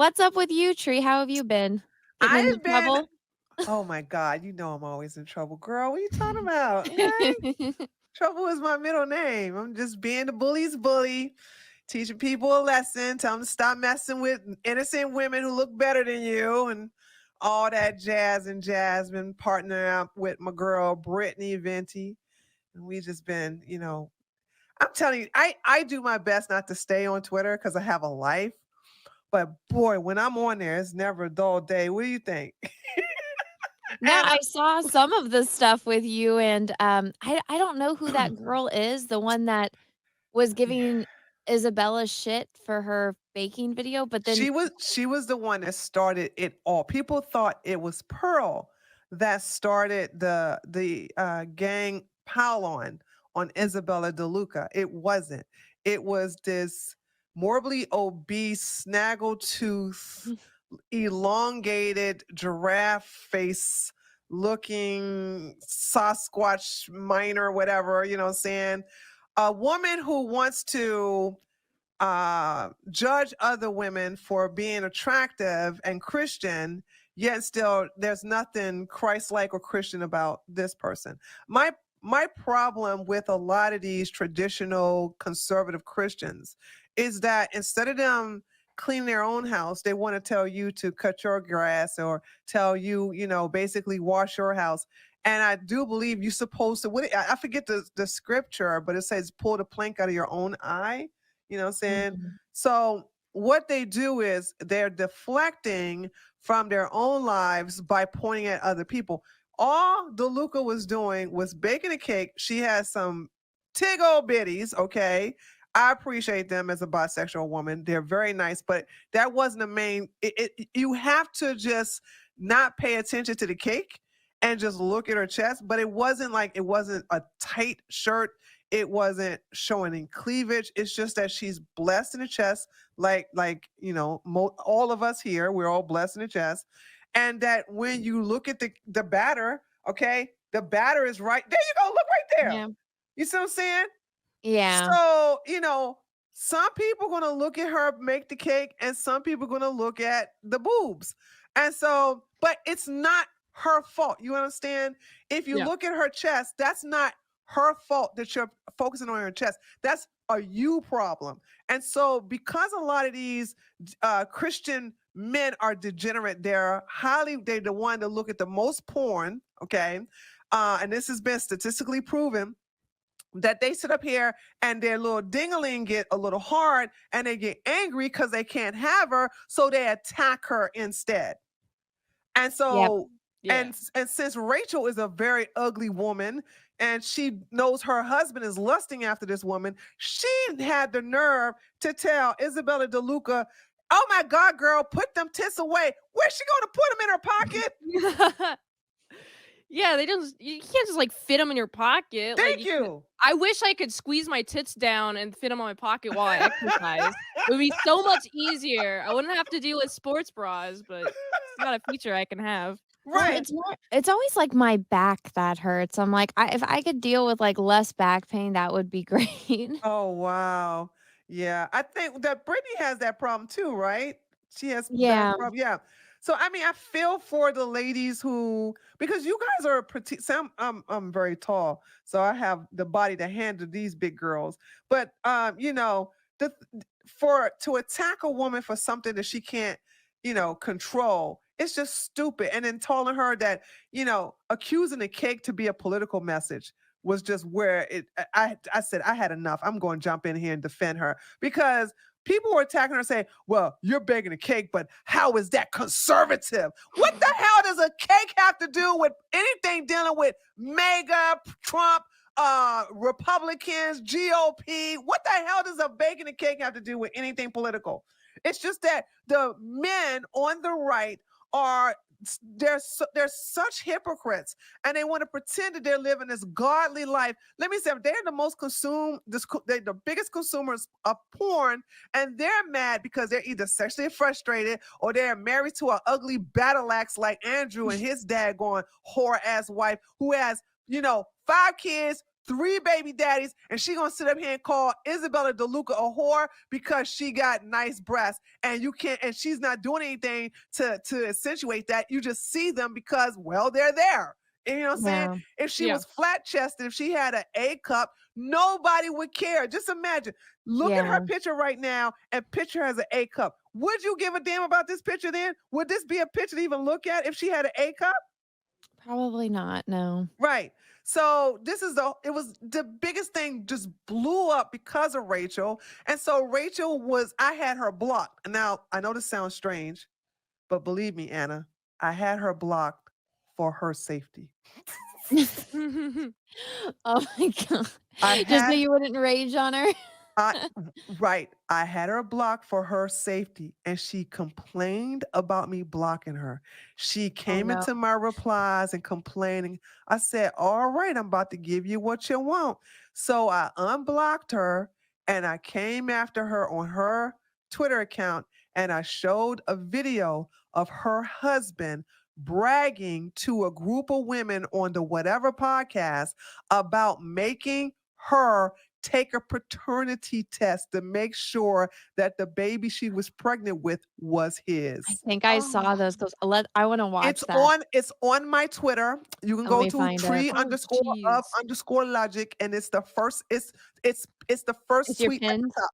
What's up with you, Tree? How have you been? Getting into I've been, trouble? oh my God, you know I'm always in trouble. Girl, what are you talking about? Okay. Trouble is my middle name. I'm just being the bully's bully, teaching people a lesson, tell them to stop messing with innocent women who look better than you and all that jazz and Jasmine partnering up with my girl, Brittany Venti. And we just been, I'm telling you, I do my best not to stay on Twitter because I have a life. But boy, when I'm on there, it's never a dull day. What do you think? Yeah, And I saw some of the stuff with you and, I don't know who that girl is, the one that was giving Isabella shit for her baking video, but then she was the one that started it all. People thought it was Pearl that started the gang pile on Isabella DeLuca. It wasn't. It was this morbidly obese, snaggletooth, elongated giraffe face looking Sasquatch miner, whatever, you know what I'm saying? A woman who wants to judge other women for being attractive and Christian, yet still there's nothing Christ-like or Christian about this person. My problem with a lot of these traditional conservative Christians is that instead of them clean their own house, they want to tell you to cut your grass or tell you, basically wash your house. And I do believe you're supposed to. I forget the scripture, but it says pull the plank out of your own eye. You know what I'm saying? Mhm. So what they do is they're deflecting from their own lives by pointing at other people. All DeLuca was doing was baking a cake. She has some tig old bitties, okay? I appreciate them as a bisexual woman. They're very nice, but that wasn't the main. You have to just not pay attention to the cake and just look at her chest. But it wasn't a tight shirt. It wasn't showing in cleavage. It's just that she's blessed in the chest, all of us here, we're all blessed in the chest, and that when you look at the batter, okay, the batter is right there. You go, look right there. Yeah. You see what I'm saying? Yeah. So some people are gonna look at her make the cake, and some people are gonna look at the boobs, and so, but it's not her fault. You understand? If you Yeah. look at her chest, that's not her fault that you're focusing on her chest. That's a you problem. And so, because a lot of these Christian men are degenerate, they're the one to look at the most porn. Okay, and this has been statistically proven that they sit up here and their little dingaling get a little hard and they get angry because they can't have her, so they attack her instead. And Yep. so, Yeah. and since Rachel is a very ugly woman and she knows her husband is lusting after this woman, she had the nerve to tell Isabella DeLuca, "Oh my God, girl, put them tits away." Where's she going to put them in her pocket? Yeah, you can't just, like, fit them in your pocket, like, Thank you can you. I wish I could squeeze my tits down and fit them in my pocket while I exercise. It would be so much easier. I wouldn't have to deal with sports bras, but it's not a feature I can have. Well, Right. it's always, like, my back that hurts. I'm like, if I could deal with, like, less back pain, that would be great. Oh, wow. Yeah, I think that Brittany has that problem too, right? She has back Yeah. problem. Yeah. So I mean, I feel for the ladies who, because you guys are pretty. Some I'm very tall, so I have the body to handle these big girls. But the for to attack a woman for something that she can't, control, it's just stupid. And then telling her that, accusing the cake to be a political message was just where I said I had enough. I'm going to jump in here and defend her because people were attacking her and saying, "Well, you're baking a cake, but how is that conservative? What the hell does a cake have to do with anything dealing with MAGA, Trump, Republicans, GOP? What the hell does a baking a cake have to do with anything political?" It's just that the men on the right are they're such hypocrites, and they want to pretend that they're living this godly life. Let me say, they're the most they're the biggest consumers of porn, and they're mad because they're either sexually frustrated or they're married to an ugly battle axe like Andrew and his daggone whore ass wife who has 5 kids, 3 baby daddies, and she gonna sit up here and call Isabella DeLuca a whore because she got nice breasts, and you can't, and she's not doing anything to accentuate that. You just see them because, well, they're there. And you know what I'm saying? Yeah. If she was flat chested, if she had an A cup, nobody would care. Just imagine. Look at her Yeah. picture right now, and picture her as an A cup. Would you give a damn about this picture then? Would this be a picture to even look at if she had an A cup? Probably not. No. Right. So it was the biggest thing, just blew up because of Rachel. And so I had her blocked. Now, I know this sounds strange, but believe me, Anna, I had her blocked for her safety. Oh my God. I Just so had you wouldn't rage on her. right. I had her blocked for her safety, and she complained about me blocking her. She came no. into my replies and complaining. I said, all right, I'm about to give you what you want. So I unblocked her, and I came after her on her Twitter account, and I showed a video of her husband bragging to a group of women on the whatever podcast about making her take a paternity test to make sure that the baby she was pregnant with was his. I think I saw those because I want to watch It's on my Twitter. You can Let go me to find it. tree Oh, underscore of jeez. underscore logic, and it's the first. It's the first It's your tweet at the pin? top.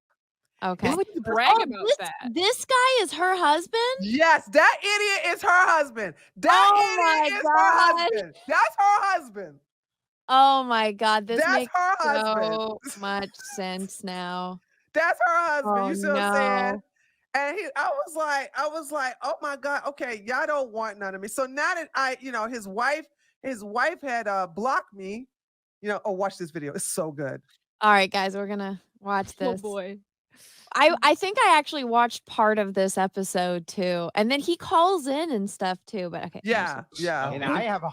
Okay. Why would you brag about that? This guy is her husband? Yes, that idiot is her husband. Oh my That idiot is her God. husband. That's her husband. Oh my God. This That's makes her husband. so much sense now. That's her husband. Oh You see what I'm saying? no. And I was like, oh my God, okay, y'all don't want none of me. So now that his wife had blocked me, watch this video. It's so good. All right, guys, we're gonna watch Oh this. boy. I think I actually watched part of this episode too, and then he calls in and stuff too. But okay, Yeah. And I have I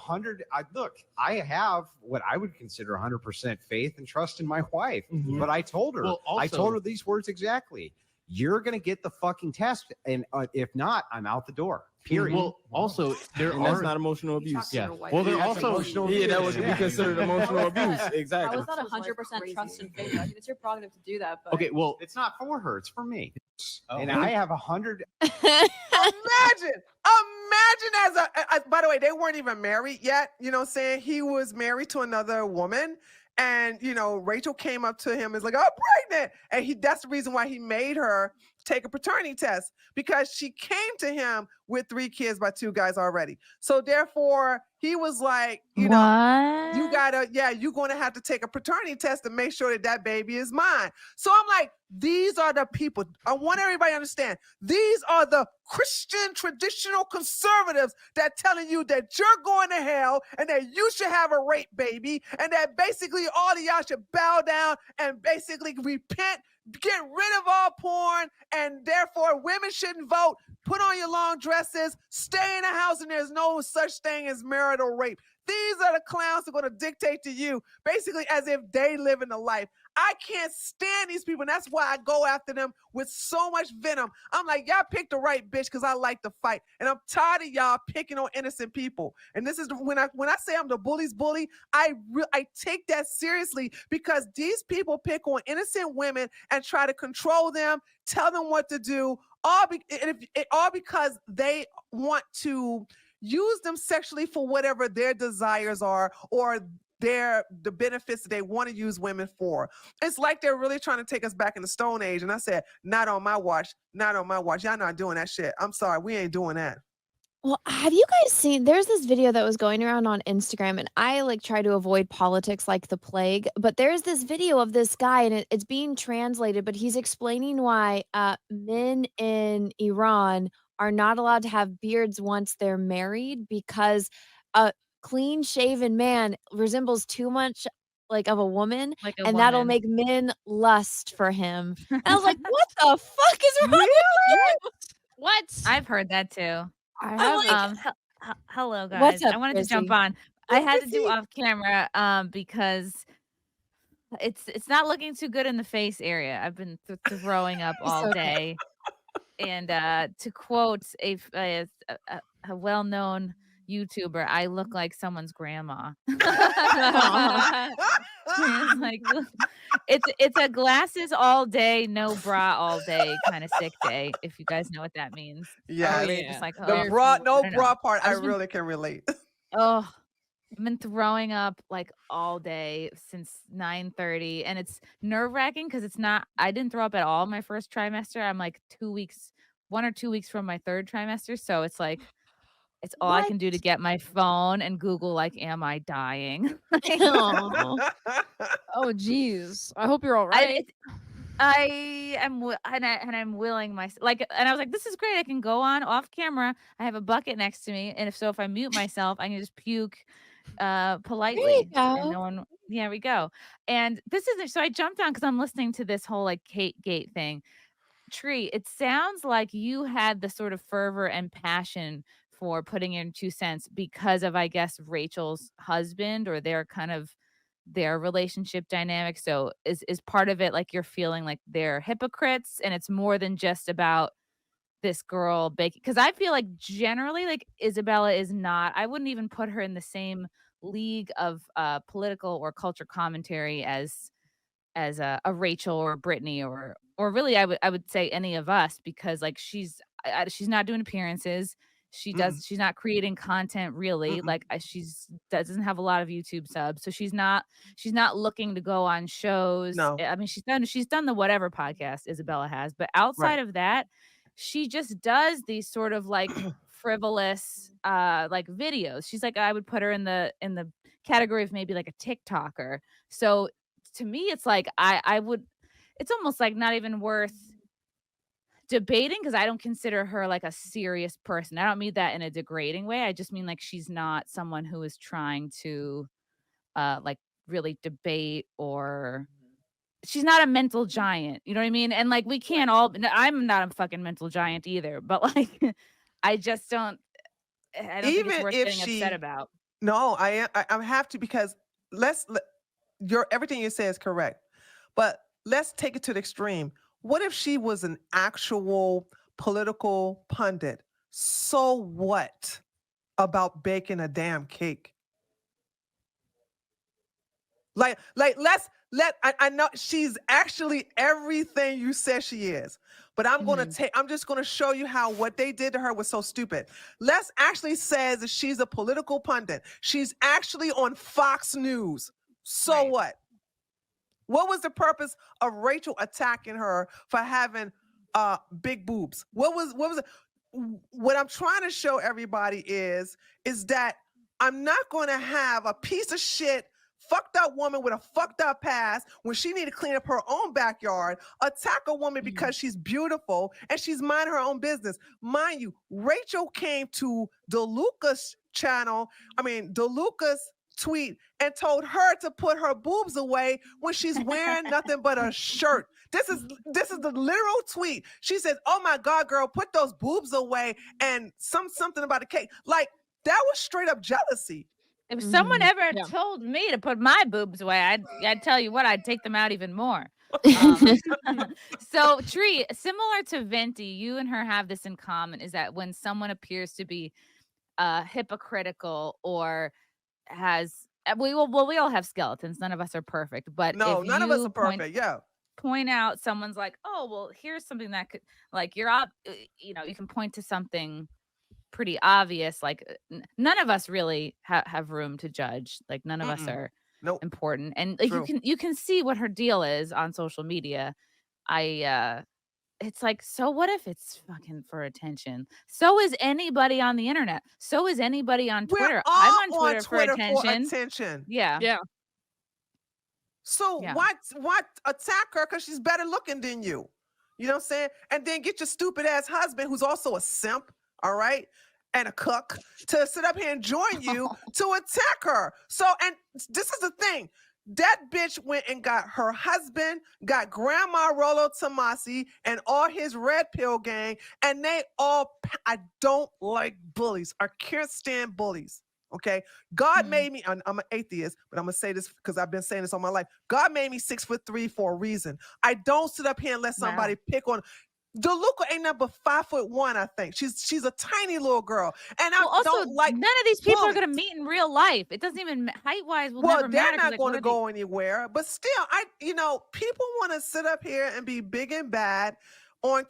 have what I would consider 100% faith and trust in my wife. Mhm. But I told her, Well, I told also- her these words exactly. You're going to get the fucking test. And if not, I'm out the door. Period. Well, also, there And that's are not emotional abuse. yeah. Well, there That's also emotional Yeah, that abuse. would be Yeah. considered emotional abuse. How Exactly. is that 100% trust and faith? I mean, it's your prerogative to do that. But okay. Well, It's not for her. It's for me. oh, And I have 100. Imagine by the way, they weren't even married yet. You know what I'm saying? He was married to another woman. And, Rachel came up to him and was like, I'm pregnant. And that's the reason why he made her take a paternity test, because she came to him with 3 kids by 2 guys already. So therefore, he was like, you're going to have to take a paternity test to make sure that baby is mine. So I'm like, these are the people. I want everybody to understand. These are the Christian traditional conservatives that telling you that you're going to hell and that you should have a rape baby and that basically all of y'all should bow down and basically repent, get rid of all porn, and therefore women shouldn't vote, put on your long dresses, stay in the house, and there's no such thing as marital rape. These are the clowns that are going to dictate to you, basically as if they live in the life. I can't stand these people, and that's why I go after them with so much venom. I'm like, y'all picked the right bitch because I like to fight, and I'm tired of y'all picking on innocent people. And this is when I say I'm the bully's bully, I take that seriously, because these people pick on innocent women and try to control them, tell them what to do, all because they want to use them sexually for whatever their desires are, or the benefits that they want to use women for. It's like they're really trying to take us back in the Stone Age. And I said, not on my watch, not on my watch. Y'all not doing that shit. I'm sorry, we ain't doing that. Well, have you guys seen, there's this video that was going around on Instagram, and I try to avoid politics like the plague, but there's this video of this guy, and it's being translated, but he's explaining why men in Iran are not allowed to have beards once they're married, because a clean shaven man resembles too much of a woman, Like a and that'll woman. make men lust for him. And I was like, what the fuck is wrong with you? What? I've heard that too. I'm haven't. like, Hello guys. What's up, I wanted to jump Chrissy? on. I had to do Chrissy? off camera because it's not looking too good in the face area. I've been throwing up all okay. day. And to quote a well-known YouTuber, I look like someone's grandma. It's like it's a glasses all day, no bra all day kind of sick day. If you guys know what that means. Yeah, Where you're yeah. just like, the oh, Very bra, true. no I don't bra know. part, I I've been really can relate. Oh, I've been throwing up like all day since 9:30, and it's nerve-wracking because it's not I didn't throw up at all my first trimester. I'm like 2 weeks, 1 or 2 weeks from my third trimester, so it's like it's all I What? can do to get my phone and Google like, "Am I dying?" Like, Aw. Oh, geez. I hope you're all I right. it's I am and I'm willing like, and I was like, "This is great. I can go on off camera. I have a bucket next to me, and if I mute myself, I can just puke There you politely and go. no one yeah, we go. And this isn't so I jumped on because I'm listening to this whole like cakegate thing. Tree, it sounds like you had the sort of fervor and passion for putting in 2 cents because of, I guess, Rachel's husband or their kind of their relationship dynamic. So is part of it like you're feeling like they're hypocrites and it's more than just about this girl baking? Because I feel like generally like Isabella is not, I wouldn't even put her in the same league of political or culture commentary as a Rachel or a Brittany or really I would say any of us because like she's not doing appearances. Mm-mm, She's not creating content really. mm-mm. Like she's doesn't have a lot of YouTube subs. So she's not looking to go on shows. No, I mean she's done the whatever podcast Isabella has, but right. outside of that, she just does these sort of like frivolous like videos. She's like I would put her in the category of maybe like a TikToker. So to me, it's like I would it's almost like not even worth debating because I don't consider her like a serious person. I don't mean that in a degrading way. I just mean like she's not someone who is trying to like really debate or she's not a mental giant. You know what I mean? And like we can't all I'm not a fucking mental giant either, but like I just I don't think it's Even worth if getting upset she, about. no, I have to because your everything you say is correct, but let's take it to the extreme. What if she was an actual political pundit? So what about baking a damn cake? Like I know she's actually everything you said she is. But I'm just gonna show you how what they did to her was so stupid. Les actually says that she's a political pundit. She's actually on Fox News. So Right. what? What was the purpose of Rachel attacking her for having big boobs? What was it? What I'm trying to show everybody is that I'm not going to have a piece of shit fucked up woman with a fucked up past when she need to clean up her own backyard, attack a woman because she's beautiful and she's minding her own business. Mind you, Rachel came to DeLuca's channel, DeLuca's tweet and told her to put her boobs away when she's wearing nothing but a shirt. This is the literal tweet. She says, "Oh my God, girl, put those boobs away," and something about a cake. Like that was straight up jealousy. If someone ever Yeah. told me to put my boobs away, I'd tell you what, I'd take them out even more. Um, so Tree, similar to Venti, you and her have this in common is that when someone appears to be hypocritical or has we all have skeletons. None of us are perfect, but No, if none of us you are perfect. Yeah. point out someone's like, oh well, here's something that could like you're up, you can point to something pretty obvious. Like none of us really have room to judge. Like none of us Mm-mm. are Nope. important, and like, True. you can see what her deal is on social media. It's like, so what if it's fucking for attention? So is anybody on the internet. So is anybody on We're Twitter. all I'm on on Twitter for Twitter for attention. attention. Yeah. Yeah. So Yeah. why attack her because she's better looking than you? You know what I'm saying? And then get your stupid ass husband, who's also a simp, all right, and a cook, to sit up here and join you to attack her. So, and this is the thing. That bitch went and got her husband, got Grandma Rolo Tomasi and all his red pill gang, and I don't like bullies. I can't stand bullies. Okay. God made me, I'm an atheist, but I'm going to say this because I've been saying this all my life. God made me 6'3" for a reason. I don't sit up here and let somebody pick on. DeLuca ain't nothing but 5'1", I think. She's a tiny little girl, and Well, I also, don't like. none of these people are going to bullies. meet in real life. It doesn't even height-wise will Well, never they're matter. 'cause, not like, going what to are they- go anywhere. But still, people want to sit up here and be big and bad on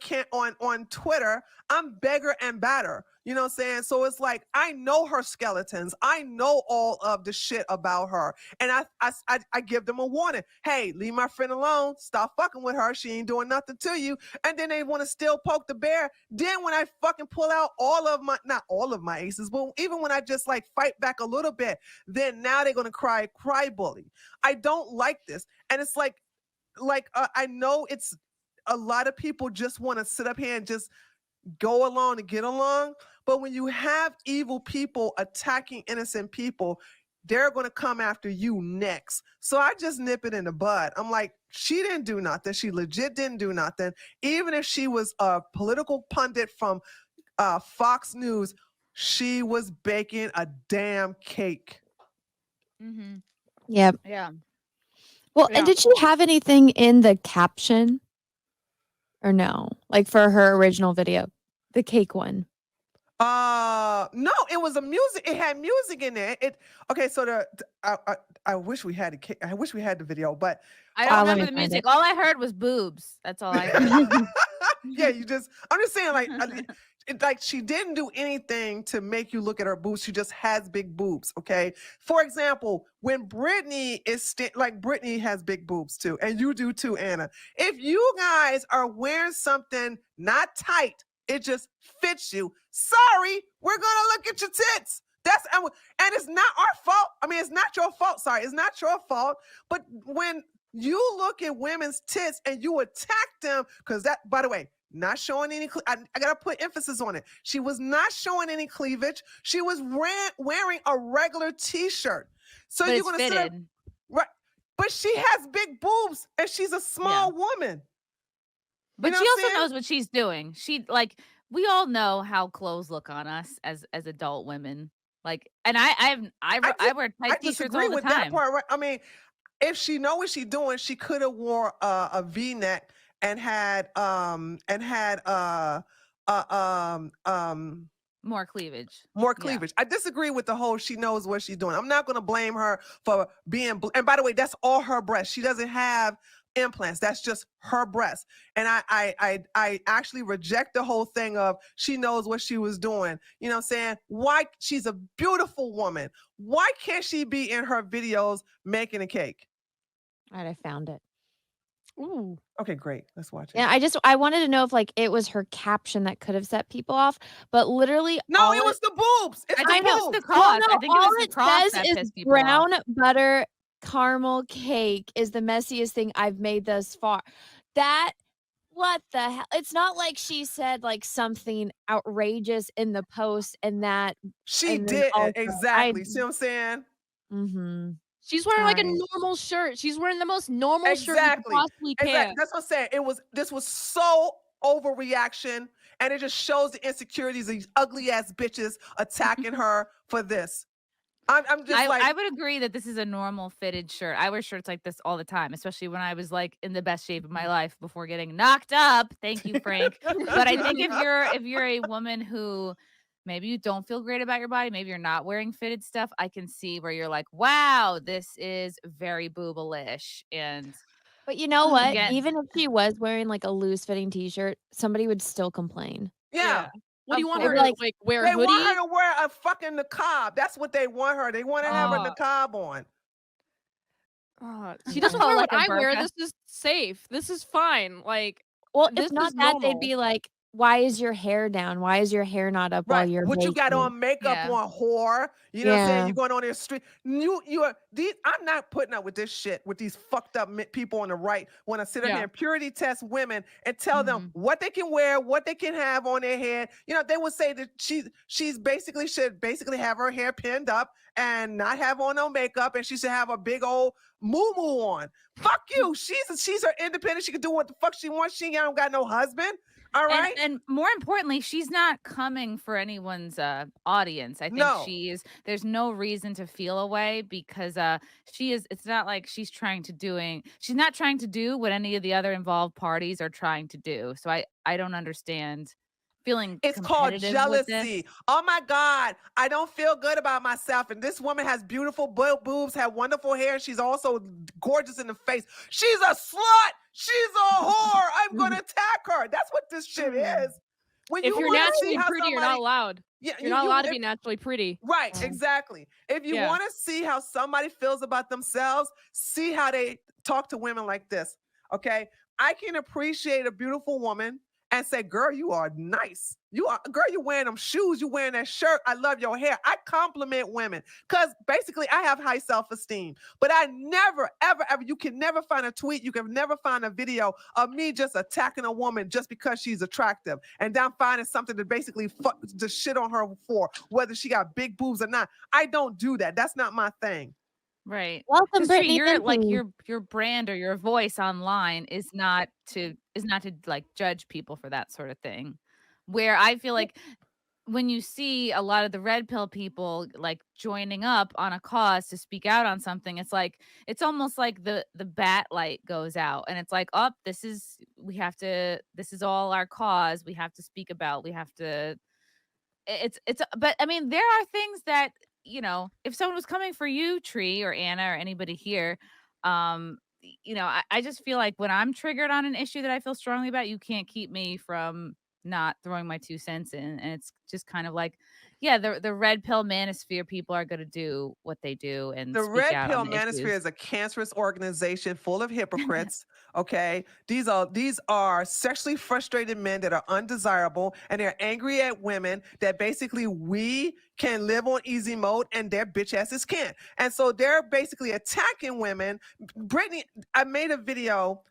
Twitter. I'm bigger and badder. You know what I'm saying? So it's like, I know her skeletons. I know all of the shit about her. And I give them a warning. Hey, leave my friend alone. Stop fucking with her. She ain't doing nothing to you. And then they want to still poke the bear. Then when I fucking pull out not all of my aces, but even when I just like fight back a little bit, then now they're going to cry bully. I don't like this. And it's like I know it's a lot of people just want to sit up here and just go along and get along. But when you have evil people attacking innocent people, they're going to come after you next. So I just nip it in the bud. I'm like, she didn't do nothing. She legit didn't do nothing. Even if she was a political pundit from Fox News, she was baking a damn cake. Mhm. Yep. Yeah. Well, Yeah. and did she have anything in the caption? Or no? Like for her original video, the cake one. No, it was it had music in there. Okay, so I wish we had the video, but I Oh, don't let me remember the find music. it. All I heard was boobs. That's all I heard. yeah, I'm just saying, like she didn't do anything to make you look at her boobs. She just has big boobs. Okay. For example, when Brittany Brittany has big boobs too, and you do too, Anna. If you guys are wearing something not tight, it just fits you. Sorry, we're gonna look at your tits. And it's not our fault. I mean, it's not your fault. Sorry, it's not your fault. But when you look at women's tits and you attack them, because that, by the way, not showing any, I gotta put emphasis on it. She was not showing any cleavage. She was wearing a regular t-shirt. So But you're it's gonna sit up, fitted. right? But she has big boobs and she's a small woman. But know she what I'm also saying? knows what she's doing. She we all know how clothes look on us as adult women. Like, and I wear tight I t-shirts disagree all the with that time. part. Right? I mean, if she know what she's doing, she could have wore a V-neck and had More cleavage. more Yeah. cleavage. I disagree with the whole she knows what she's doing. I'm not going to blame her for being, and by the way, that's all her breasts. She doesn't have implants. That's just her breasts. And I actually reject the whole thing of she knows what she was doing. You know what I'm saying? Why? She's a beautiful woman. Why can't she be in her videos making a cake? All right, I found it. Ooh. Okay, great. Let's watch it. Yeah, I wanted to know if like it was her caption that could have set people off, but literally No, it was the boobs. It's I the think it was boobs. the cross. I think it all was the it cross says that is pissed people off. brown butter caramel cake is the messiest thing I've made thus far. What the hell? It's not like she said like something outrageous in the post and that She and then did also, exactly. See what I'm saying? Mm-hmm. She's wearing like a Right. normal shirt. She's wearing the most normal shirt you Exactly. possibly can. Exactly. That's what I'm saying. This was so overreaction, and it just shows the insecurities of these ugly ass bitches attacking her for this. I'm just I would agree that this is a normal fitted shirt. I wear shirts like this all the time, especially when I was like in the best shape of my life before getting knocked up. Thank you, Frank. But I think if you're a woman who maybe you don't feel great about your body, maybe you're not wearing fitted stuff, I can see where you're like, wow, this is very boobalish. And But you know what? Again- Even if she was wearing like a loose fitting t-shirt, somebody would still complain. yeah. What do you Of want her course. to like wear a They hoodie? want her to wear a fucking niqab. That's what they want her. They want to have a niqab on. She doesn't Oh, wear like what a I wear. burqa? This is safe. This is fine. Like, Well, this if not is that, normal. they'd be like, "Why is your hair down? Why is your hair not up while Right. you're What you got baking?" on makeup Yeah. on, whore. You know what I'm saying? Yeah. You're going on the street. I'm not putting up with this shit with these fucked up people on the right when I sit up Yeah. here and purity test women and tell them what they can wear, what they can have on their head. You know, they would say that she's basically should have her hair pinned up and not have on no makeup, and she should have a big old moo-moo on. Fuck you. She's her independent. She can do what the fuck she wants. She ain't got no husband. All right. And more importantly, she's not coming for anyone's audience. I think No. there's no reason to feel away because it's not like she's not trying to do what any of the other involved parties are trying to do. So I don't understand feeling It's called competitive with this. jealousy. Oh my God, I don't feel good about myself. And this woman has beautiful boobs, have wonderful hair. She's also gorgeous in the face. She's a slut. She's a whore. I'm gonna attack her. That's what this shit is. When If you're wanna see naturally how pretty, you're not allowed. Yeah, You're not allowed to be naturally pretty. Right, exactly. If you Yeah. want to see how somebody feels about themselves, see how they talk to women like this. Okay. I can appreciate a beautiful woman and say, girl, you are nice. Girl, you're wearing them shoes, you wearing that shirt. I love your hair. I compliment women because basically I have high self-esteem. But I never, ever, ever, you can never find a tweet, you can never find a video of me just attacking a woman just because she's attractive. And then finding something to basically to shit on her for, whether she got big boobs or not. I don't do that. That's not my thing. Right. Welcome, 'Cause Brittany you're like Venti. your brand or your voice online is not to like judge people for that sort of thing. Where I feel like when you see a lot of the red pill people like joining up on a cause to speak out on something, it's almost like the bat light goes out and it's like, oh, this is all our cause. We have to speak about, but I mean, there are things that, if someone was coming for you, Tree or Anna or anybody here, I just feel like when I'm triggered on an issue that I feel strongly about, you can't keep me from not throwing my 2 cents in. And it's just kind of like, yeah, the red pill manosphere people are going to do what they do and The speak red out pill on the manosphere issues. is a cancerous organization full of hypocrites. Okay. These are sexually frustrated men that are undesirable and they're angry at women that basically we can live on easy mode and their bitch asses can't. And so they're basically attacking women. Brittany, I made a video.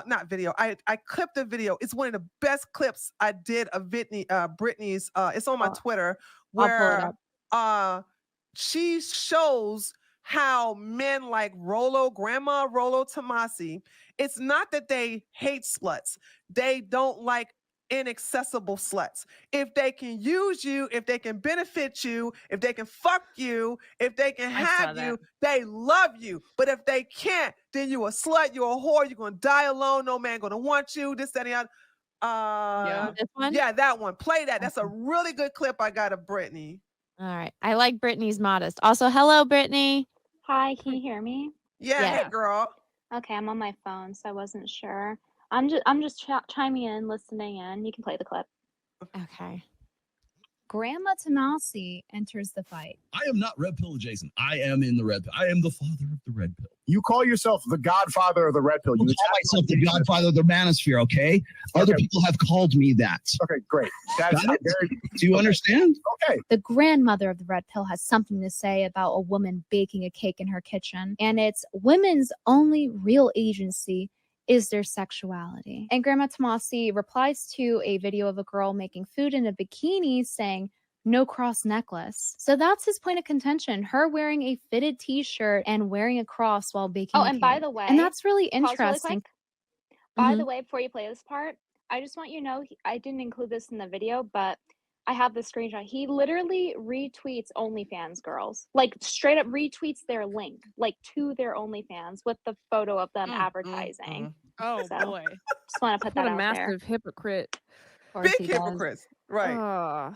Not video. I clipped a video. It's one of the best clips I did of Brittany's. It's on my Twitter I'll pull it where she shows how men like Grandma Rolo Tomasi, it's not that they hate sluts. They don't like inaccessible sluts. If they can use you, if they can benefit you, if they can fuck you, if they can have you, they love you. But if they can't, then you a slut, you're a whore, you're gonna die alone, no man gonna want you, this, that, and the other. This one? Yeah, that one. Play that. That's a really good clip I got of Brittany. All right. I like Brittany's modest. Also, hello, Brittany. Hi, can you hear me? Yeah, hey girl. Okay, I'm on my phone, so I wasn't sure. I'm just chiming in, listening in. You can play the clip. Okay. Grandma Tomasi enters the fight. I am not red pill adjacent. I am in the red pill. I am the father of the red pill. You call yourself the godfather of the red pill. I call myself the godfather of the manosphere, okay? Other people have called me that. Okay, great. That's Do you understand? Okay. The grandmother of the red pill has something to say about a woman baking a cake in her kitchen, and it's women's only real agency is their sexuality. And Grandma Tomasi replies to a video of a girl making food in a bikini saying, no cross necklace. So that's his point of contention. Her wearing a fitted t-shirt and wearing a cross while baking Oh, a and cake. by the way, and that's really pause really interesting. quick. By the way, before you play this part, I just want you to know, I didn't include this in the video, but I have the screenshot. He literally retweets OnlyFans girls, like straight up retweets their link, like to their OnlyFans with the photo of them advertising. Oh So, boy. just want to put What that a out there. massive hypocrite. Big hypocrites. Right.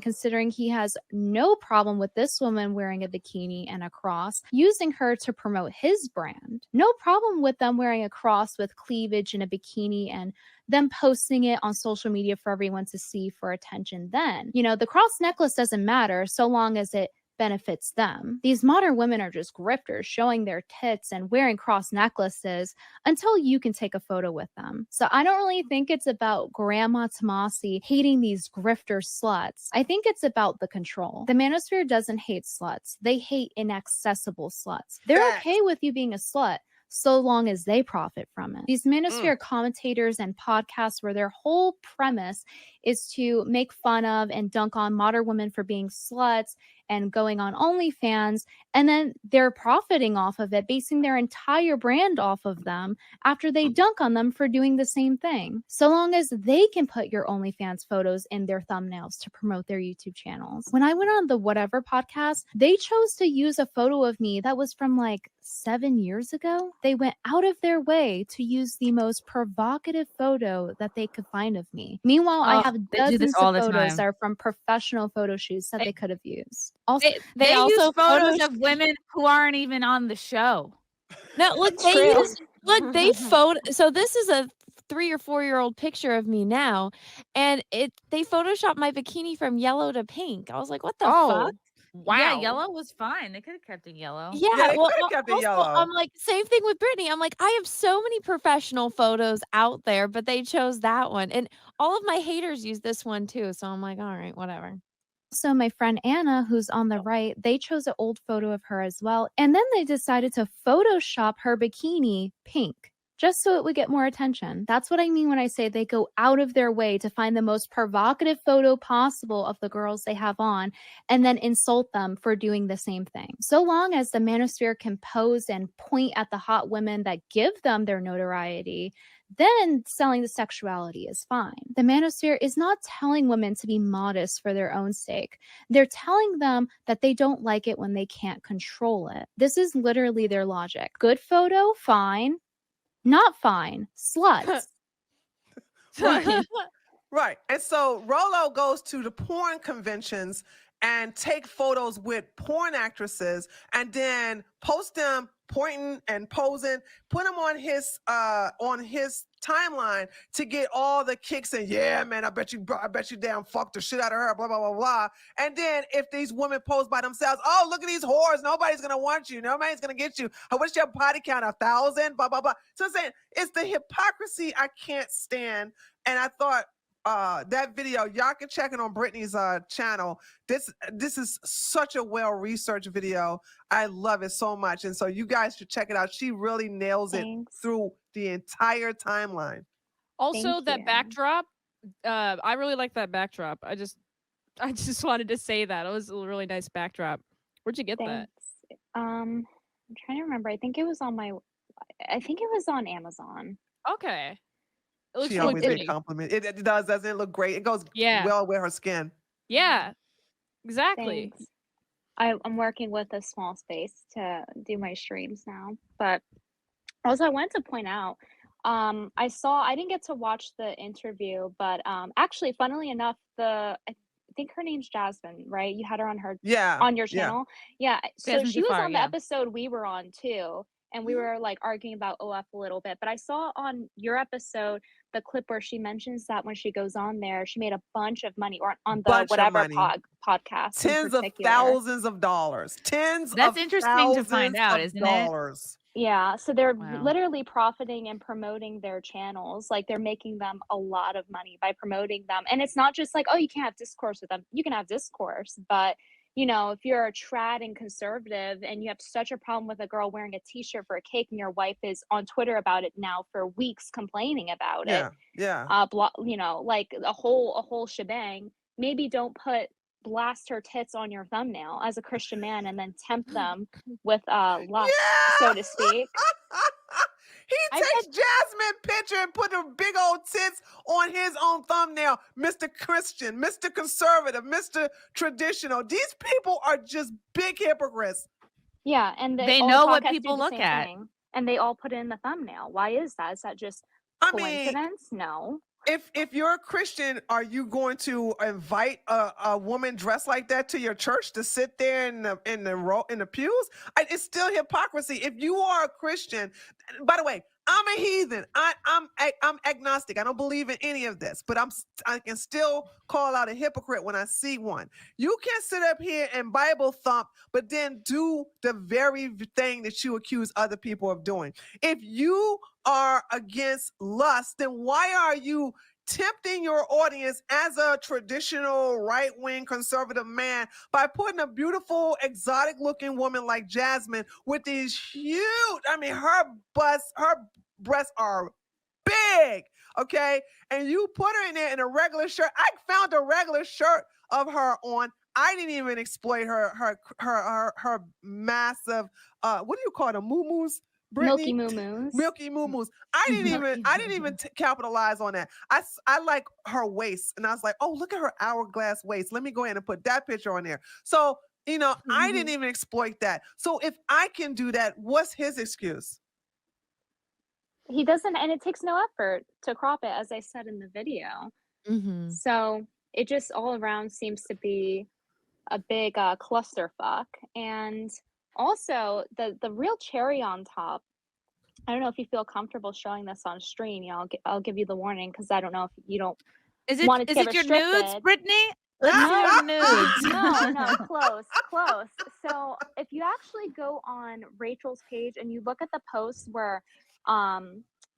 Considering he has no problem with this woman wearing a bikini and a cross, using her to promote his brand. No problem with them wearing a cross with cleavage and a bikini and them posting it on social media for everyone to see for attention then. The cross necklace doesn't matter so long as it benefits them. These modern women are just grifters showing their tits and wearing cross necklaces until you can take a photo with them. So I don't really think it's about Grandma Tomasi hating these grifter sluts. I think it's about the control. The manosphere doesn't hate sluts. They hate inaccessible sluts. They're okay with you being a slut so long as they profit from it. These manosphere commentators and podcasts where their whole premise is to make fun of and dunk on modern women for being sluts and going on OnlyFans, and then they're profiting off of it, basing their entire brand off of them after they dunk on them for doing the same thing. So long as they can put your OnlyFans photos in their thumbnails to promote their YouTube channels. When I went on the Whatever podcast, they chose to use a photo of me that was from like 7 years ago. They went out of their way to use the most provocative photo that they could find of me. Meanwhile, I have they do this dozens all of the photos time. that are from professional photo shoots that they could have used. Also, They also use photos photos- of women who aren't even on the show. No, look, It's they true. use look, they so this is a 3 or 4-year-old picture of me now, and they photoshopped my bikini from yellow to pink. I was like, what the fuck? Wow. Yeah, yellow was fine. They could have kept it yellow. Yeah, Yeah, they well, could have kept it also, yellow. I'm like, same thing with Brittany. I'm like, I have so many professional photos out there, but they chose that one. And all of my haters use this one too. So I'm like, all right, whatever. So my friend Anna, who's on the right, they chose an old photo of her as well. And then they decided to Photoshop her bikini pink, just so it would get more attention. That's what I mean when I say they go out of their way to find the most provocative photo possible of the girls they have on and then insult them for doing the same thing. So long as the manosphere can pose and point at the hot women that give them their notoriety, then selling the sexuality is fine. The manosphere is not telling women to be modest for their own sake. They're telling them that they don't like it when they can't control it. This is literally their logic. Good photo, fine. Not fine. Sluts. Right. Right. And so Rolo goes to the porn conventions and take photos with porn actresses and then post them pointing and posing, put them on his timeline to get all the kicks and yeah, man, I bet you damn fucked the shit out of her, blah, blah, blah, blah. And then if these women pose by themselves, oh, look at these whores, nobody's gonna want you, nobody's gonna get you. What's your body count? 1,000, blah, blah, blah. So I'm saying it's the hypocrisy I can't stand. And I thought that video, y'all can check it on Brittany's channel. This is such a well-researched video. I love it so much. And so you guys should check it out. She really nails it through the entire timeline. Also, Thank that you. backdrop, I really like that backdrop. I just wanted to say that. It was a really nice backdrop. Where'd you get that? Thanks. I'm trying to remember. I think it was on Amazon. Okay. It looks She really always pretty. get compliment. It does, doesn't it look great? It goes Yeah. well with her skin. Yeah. Exactly. Thanks. I'm working with a small space to do my streams now. But also, I wanted to point out, I didn't get to watch the interview, but actually, funnily enough, I think her name's Jasmine, right? You had her on your Yeah. channel. Yeah. So Jasmine she was Jafar, on the yeah. episode we were on too. And we were like arguing about OF a little bit. But I saw on your episode the clip where she mentions that when she goes on there, she made a bunch of money, or on the Bunch of Whatever money. podcast. in Tens of particular. thousands of dollars. That's interesting to find out, isn't it? dollars. Yeah, so they're Wow. literally profiting and promoting their channels. Like, they're making them a lot of money by promoting them. And it's not just like, oh, you can't have discourse with them. You can have discourse, but you know, if you're a trad and conservative and you have such a problem with a girl wearing a t-shirt for a cake and your wife is on Twitter about it now for weeks complaining about it, Yeah. you know, like a whole shebang, maybe don't blast her tits on your thumbnail as a Christian man and then tempt them with lust, so to speak. He takes Jasmine picture and put the big old tits on his own thumbnail. Mr. Christian, Mr. Conservative, Mr. Traditional. These people are just big hypocrites. Yeah, and They all know the what podcasts do people the look same at. thing, and they all put it in the thumbnail. Why is that? Is that just I mean, coincidence? No. if you're a Christian, are you going to invite a woman dressed like that to your church to sit there in the pews? It's still hypocrisy. If you are a Christian, by the way, I'm a heathen. I'm agnostic. I don't believe in any of this, but I can still call out a hypocrite when I see one. You can't sit up here and Bible thump, but then do the very thing that you accuse other people of doing. If you are against lust, then why are you tempting your audience as a traditional right-wing conservative man by putting a beautiful exotic looking woman like Jasmine with these huge, her breasts are big, okay? And you put her in there in a regular shirt. I found a regular shirt of her on I didn't even exploit her massive what do you call them, moo-moos? Milky Brittany? moo-moos. Milky moo-moos. I didn't even capitalize on that. I like her waist, and I was like, oh, look at her hourglass waist. Let me go ahead and put that picture on there. So, you know, I didn't even exploit that. So if I can do that, what's his excuse? He doesn't, and it takes no effort to crop it, as I said in the video. Mhm. So it just all around seems to be a big clusterfuck. And also the real cherry on top, I don't know if you feel comfortable showing this on stream. You know, I'll give you the warning because I don't know if you don't want it to Is get it your nudes, restricted. Brittany? Let's see your nudes. No, close. So if you actually go on Rachel's page and you look at the post where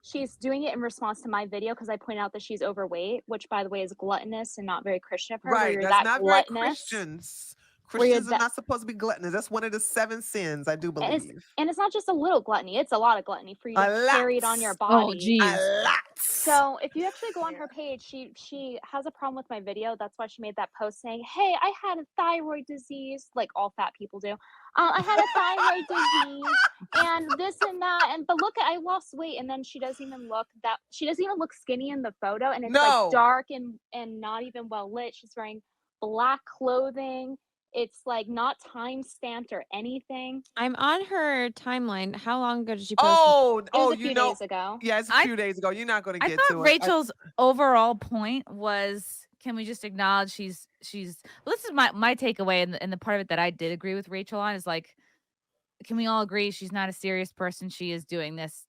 she's doing it in response to my video because I point out that she's overweight, which by the way is gluttonous and not very Christian of her. Right, where that's you're not that very gluttonous. Christians. Where you're Christians are not supposed to be gluttonous. That's one of the 7 sins, I do believe. And it's not just a little gluttony, it's a lot of gluttony for you A to carry it on your lot. body. Oh, geez. A lot. So if you actually go on her page, she has a problem with my video. That's why she made that post saying, hey, I had a thyroid disease, like all fat people do. I had a thyroid disease and this and that. But look, I lost weight. And then she doesn't even look skinny in the photo. And it's like dark and not even well lit. She's wearing black clothing. It's like not time stamped or anything. I'm on her timeline. How long ago did she post It was a few days ago. Yeah, it's a few days ago. You're not going to I get thought to it. Rachel's overall point was, can we just acknowledge she's well, this is my takeaway, and the part of it that I did agree with Rachel on is like, can we all agree she's not a serious person? She is doing this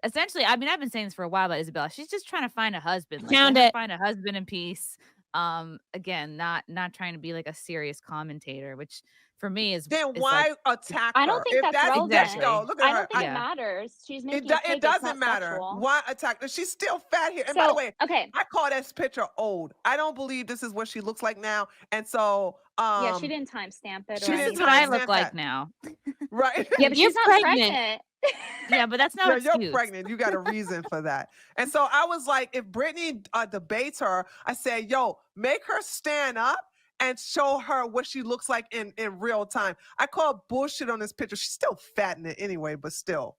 essentially. I mean, I've been saying this for a while about Isabella. She's just trying to find a husband. Like, Found let her it. find a husband in peace. Again, not trying to be like a serious commentator, which for me is then why attack her? I don't think that's relevant. exactly. Look at I her. don't think it matters. She's making It doesn't matter. Why attack her? She's still fat here. And by the way, I call this picture old. I don't believe this is what she looks like now. And so yeah, she didn't timestamp it. This is what I look like now. Right. Yeah, but she's not pregnant. Yeah, but that's not you're pregnant. You got a reason for that. And so I was like, if Brittany debates her, I say, yo, make her stand up and show her what she looks like in real time. I call bullshit on this picture. She's still fat in it anyway, but still.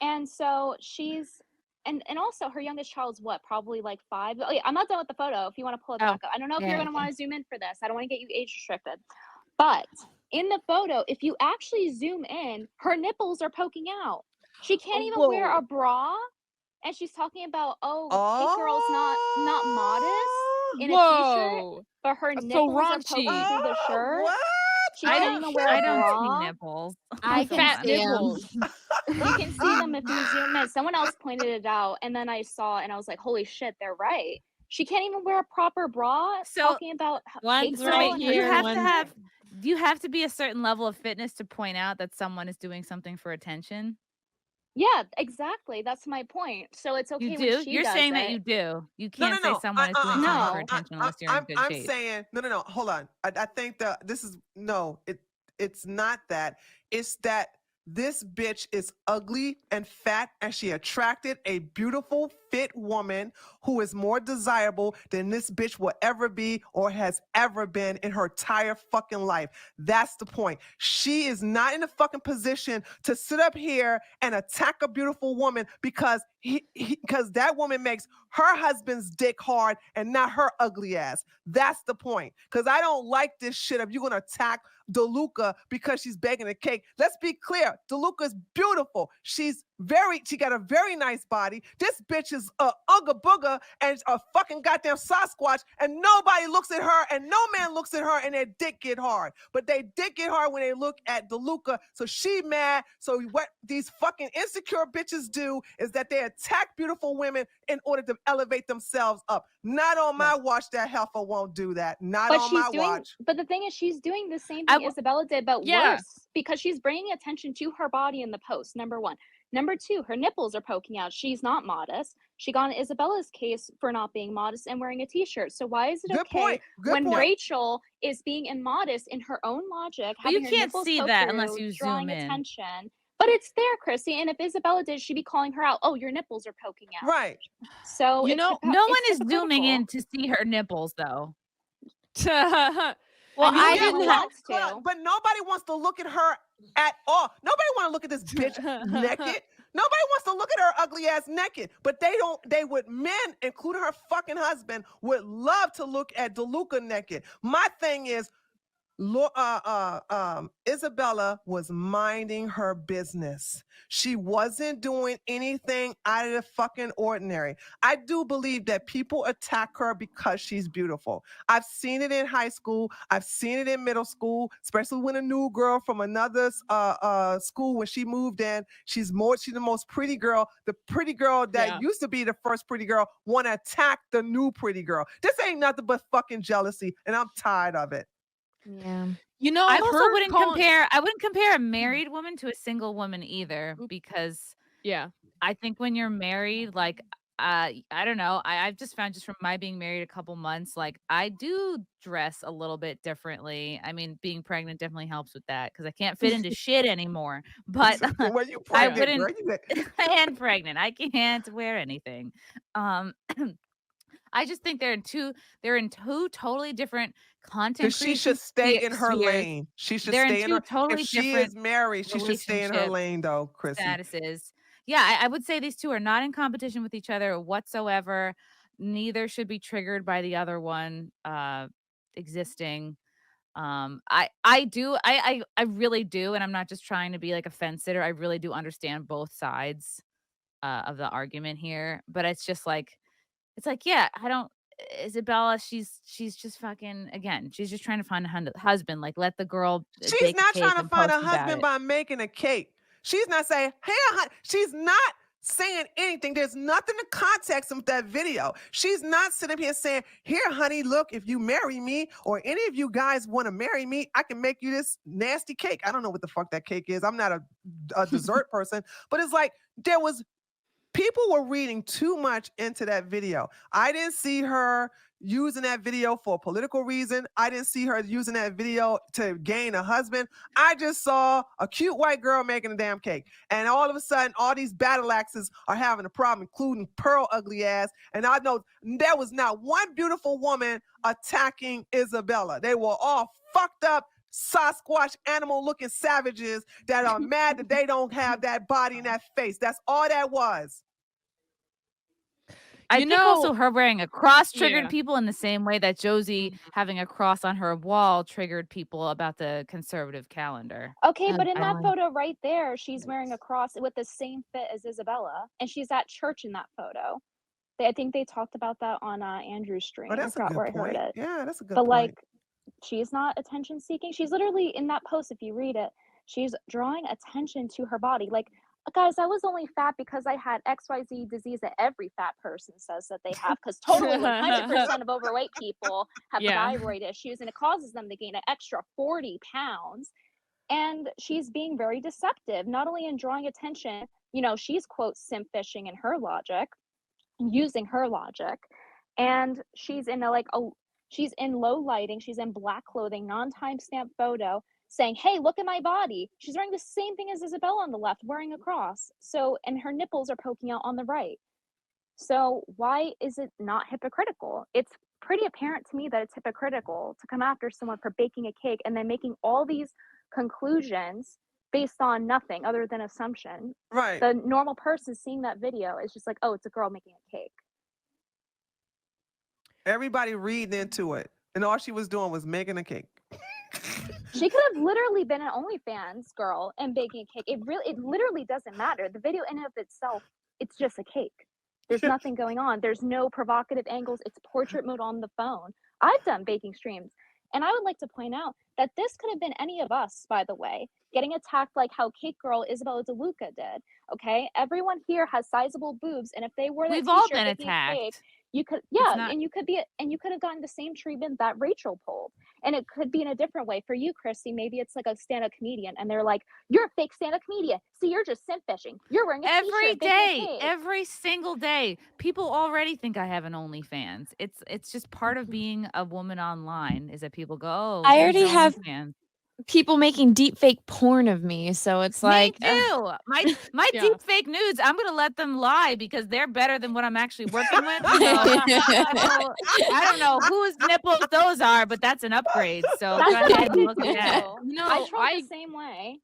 And so she's, and also her youngest child's what, probably like 5. Oh, yeah, I'm not done with the photo. If you want to pull it back up. I don't know if you're going to want to zoom in for this. I don't want to get you age restricted. But in the photo, if you actually zoom in, her nipples are poking out. She can't even wear a bra. And she's talking about, cake girl's not modest in a t-shirt, but her nipples are poking through the shirt. What? She can't even wear a bra. I don't see nipples. I can see nipples. You can see them if you zoom in. Someone else pointed it out, and then I saw it, and I was like, holy shit, they're right. She can't even wear a proper bra. So talking about one's cake girl right and here, you have to be a certain level of fitness to point out that someone is doing something for attention. Yeah, exactly. That's my point. So it's okay. You do? When she You're does saying it. that you do. You can't say someone is doing something for attention unless you're in good shape. I'm saying no. Hold on. I think that this is it's not that. It's that this bitch is ugly and fat, and she attracted a beautiful, fit woman who is more desirable than this bitch will ever be or has ever been in her entire fucking life. That's the point. She is not in a fucking position to sit up here and attack a beautiful woman because that woman makes her husband's dick hard and not her ugly ass. That's the point. Because I don't like this shit if you're going to attack DeLuca because she's baking a cake. Let's be clear. DeLuca's beautiful. She got a very nice body. This bitch is a ugga booga and a fucking goddamn Sasquatch, and nobody looks at her and no man looks at her and their dick get hard. But they dick get hard when they look at DeLuca. So she mad. So what these fucking insecure bitches do is that they attack beautiful women in order to elevate themselves up. Not on my watch. That heifer won't do that. Not on my watch. But the thing is, she's doing the same thing Isabella did, but worse, because she's bringing attention to her body in the post, number one. Number two, her nipples are poking out. She's not modest. She got in Isabella's case for not being modest and wearing a t-shirt. So why is it okay when Rachel is being immodest in her own logic? But you can't see that unless you zoom in. Attention. But it's there, Chrissy. And if Isabella did, she'd be calling her out. Oh, your nipples are poking out. Right. So no one is zooming in to see her nipples, though. Well, I mean, I no one didn't have. wants to. But nobody wants to look at her at all. Nobody want to look at this bitch naked. Nobody wants to look at her ugly ass naked. But men, including her fucking husband, would love to look at DeLuca naked. My thing is, Isabella was minding her business. She wasn't doing anything out of the fucking ordinary. I do believe that people attack her because she's beautiful. I've seen it in high school. I've seen it in middle school, especially when a new girl from another school, when she moved in, she's the most pretty girl. The pretty girl that used to be the first pretty girl want to attack the new pretty girl. This ain't nothing but fucking jealousy, and I'm tired of it. Yeah. You know, I also her wouldn't calling- compare. I wouldn't compare a married woman to a single woman either, because Yeah. I think when you're married, like I don't know, I've just found, just from my being married a couple months, like I do dress a little bit differently. I mean, being pregnant definitely helps with that because I can't fit into shit anymore. But When you I pregnant, wouldn't. And pregnant, I can't wear anything. I just think they're in two totally different content. She should stay in her spheres. lane. She should They're in stay in two her. totally If she different is married, she should stay in her relationship lane, though, Chrissy. statuses. Yeah, I would say these two are not in competition with each other whatsoever. Neither should be triggered by the other one existing. I really do, and I'm not just trying to be like a fence sitter. I really do understand both sides of the argument here, but it's just like, yeah, I don't. Isabella, she's just fucking, again, she's just trying to find a husband. Like, let the girl. She's bake not cake trying to and find a post about husband it. by making a cake. She's not saying, hey, she's not saying anything. There's nothing in context with that video. She's not sitting here saying, here, honey, look, if you marry me or any of you guys want to marry me, I can make you this nasty cake. I don't know what the fuck that cake is. I'm not a dessert person, but it's like people were reading too much into that video. I didn't see her using that video for a political reason. I didn't see her using that video to gain a husband. I just saw a cute white girl making a damn cake. And all of a sudden, all these battle axes are having a problem, including Pearl ugly ass. And I know there was not one beautiful woman attacking Isabella. They were all fucked up Sasquatch animal looking savages that are mad that they don't have that body and that face. That's all that was. I think also her wearing a cross triggered Yeah. people in the same way that Josie having a cross on her wall triggered people about the conservative calendar. Okay, but in that Definitely. photo right there, she's wearing a cross with the same fit as Isabella, and she's at church in that photo. I think they talked about that on Andrew's stream. Oh, I that's a forgot good where I point. heard it. Yeah, that's a good But point. like, she's not attention seeking. She's literally in that post. If you read it, she's drawing attention to her body. Like, guys, I was only fat because I had XYZ disease that every fat person says that they have. Because totally 100% of overweight people have Yeah. thyroid issues, and it causes them to gain an extra 40 pounds. And she's being very deceptive, not only in drawing attention. You know, she's quote simp fishing in her logic, using her logic, and she's in she's in low lighting, she's in black clothing, non-timestamp photo, saying, hey, look at my body. She's wearing the same thing as Isabella on the left, wearing a cross. So, and her nipples are poking out on the right. So why is it not hypocritical? It's pretty apparent to me that it's hypocritical to come after someone for baking a cake and then making all these conclusions based on nothing other than assumption. Right. The normal person seeing that video is just like, oh, it's a girl making a cake. Everybody reading into it. And all she was doing was making a cake. She could have literally been an OnlyFans girl and baking a cake. It literally doesn't matter. The video in and of itself, it's just a cake. There's nothing going on. There's no provocative angles. It's portrait mode on the phone. I've done baking streams. And I would like to point out that this could have been any of us, by the way, getting attacked like how cake girl Isabella DeLuca did. Okay? Everyone here has sizable boobs, and if they wore that We've all t-shirt been baking a cake, attacked. you could, and you could have gotten the same treatment that Rachel pulled. And it could be in a different way for you, Chrissy. Maybe it's like a stand-up comedian, and they're like, "You're a fake stand-up comedian. See, you're just simp fishing. You're wearing a Every t-shirt baking a day, cake." every single day, people already think I have an OnlyFans. It's just part of being a woman online, is that people go, "Oh, I here's already your have OnlyFans." people making deep fake porn of me. So it's like, Me too. My Yeah. deep fake nudes, I'm gonna let them lie because they're better than what I'm actually working with. So, I don't know whose nipples those are, but that's an upgrade. So That's go what I ahead and did look at that. too. No, I trolled the same way.